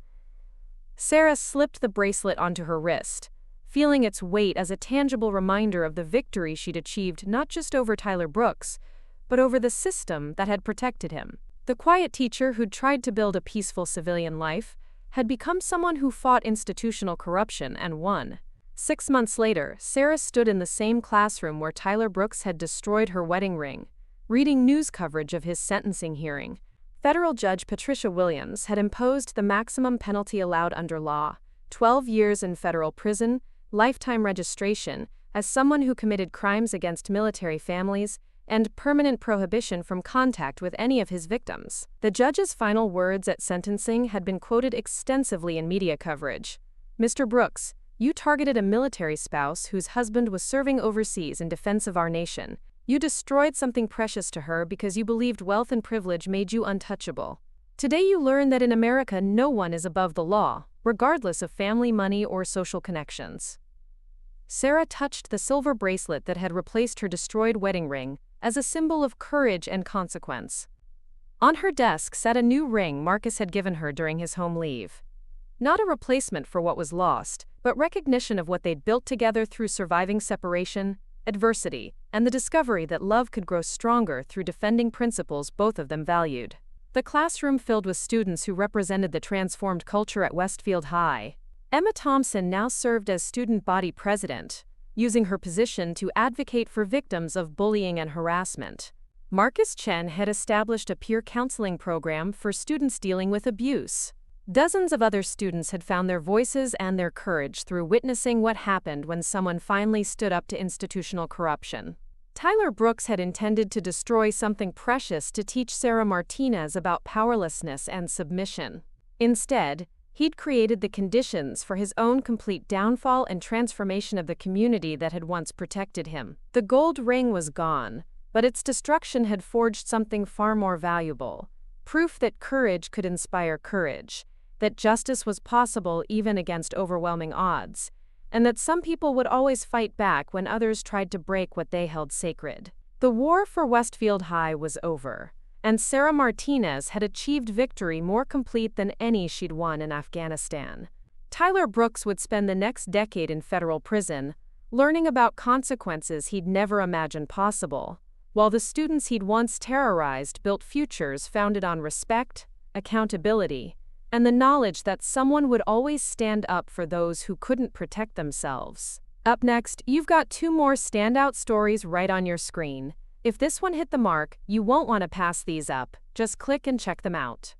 Sarah slipped the bracelet onto her wrist, feeling its weight as a tangible reminder of the victory she'd achieved not just over Tyler Brooks, but over the system that had protected him. The quiet teacher who'd tried to build a peaceful civilian life had become someone who fought institutional corruption and won. 6 months later, Sarah stood in the same classroom where Tyler Brooks had destroyed her wedding ring, reading news coverage of his sentencing hearing. Federal Judge Patricia Williams had imposed the maximum penalty allowed under law, 12 years in federal prison, lifetime registration as someone who committed crimes against military families, and permanent prohibition from contact with any of his victims. The judge's final words at sentencing had been quoted extensively in media coverage. "Mr. Brooks, you targeted a military spouse whose husband was serving overseas in defense of our nation. You destroyed something precious to her because you believed wealth and privilege made you untouchable. Today you learn that in America no one is above the law, regardless of family, money, or social connections." Sarah touched the silver bracelet that had replaced her destroyed wedding ring as a symbol of courage and consequence. On her desk sat a new ring Marcus had given her during his home leave. Not a replacement for what was lost, but recognition of what they'd built together through surviving separation, adversity, and the discovery that love could grow stronger through defending principles both of them valued. The classroom filled with students who represented the transformed culture at Westfield High. Emma Thompson now served as student body president, using her position to advocate for victims of bullying and harassment. Marcus Chen had established a peer counseling program for students dealing with abuse. Dozens of other students had found their voices and their courage through witnessing what happened when someone finally stood up to institutional corruption. Tyler Brooks had intended to destroy something precious to teach Sarah Martinez about powerlessness and submission. Instead, he'd created the conditions for his own complete downfall and transformation of the community that had once protected him. The gold ring was gone, but its destruction had forged something far more valuable: proof that courage could inspire courage, that justice was possible even against overwhelming odds, and that some people would always fight back when others tried to break what they held sacred. The war for Westfield High was over, and Sarah Martinez had achieved victory more complete than any she'd won in Afghanistan. Tyler Brooks would spend the next decade in federal prison, learning about consequences he'd never imagined possible, while the students he'd once terrorized built futures founded on respect, accountability, and the knowledge that someone would always stand up for those who couldn't protect themselves. Up next, you've got 2 more standout stories right on your screen. If this one hit the mark, you won't want to pass these up. Just click and check them out.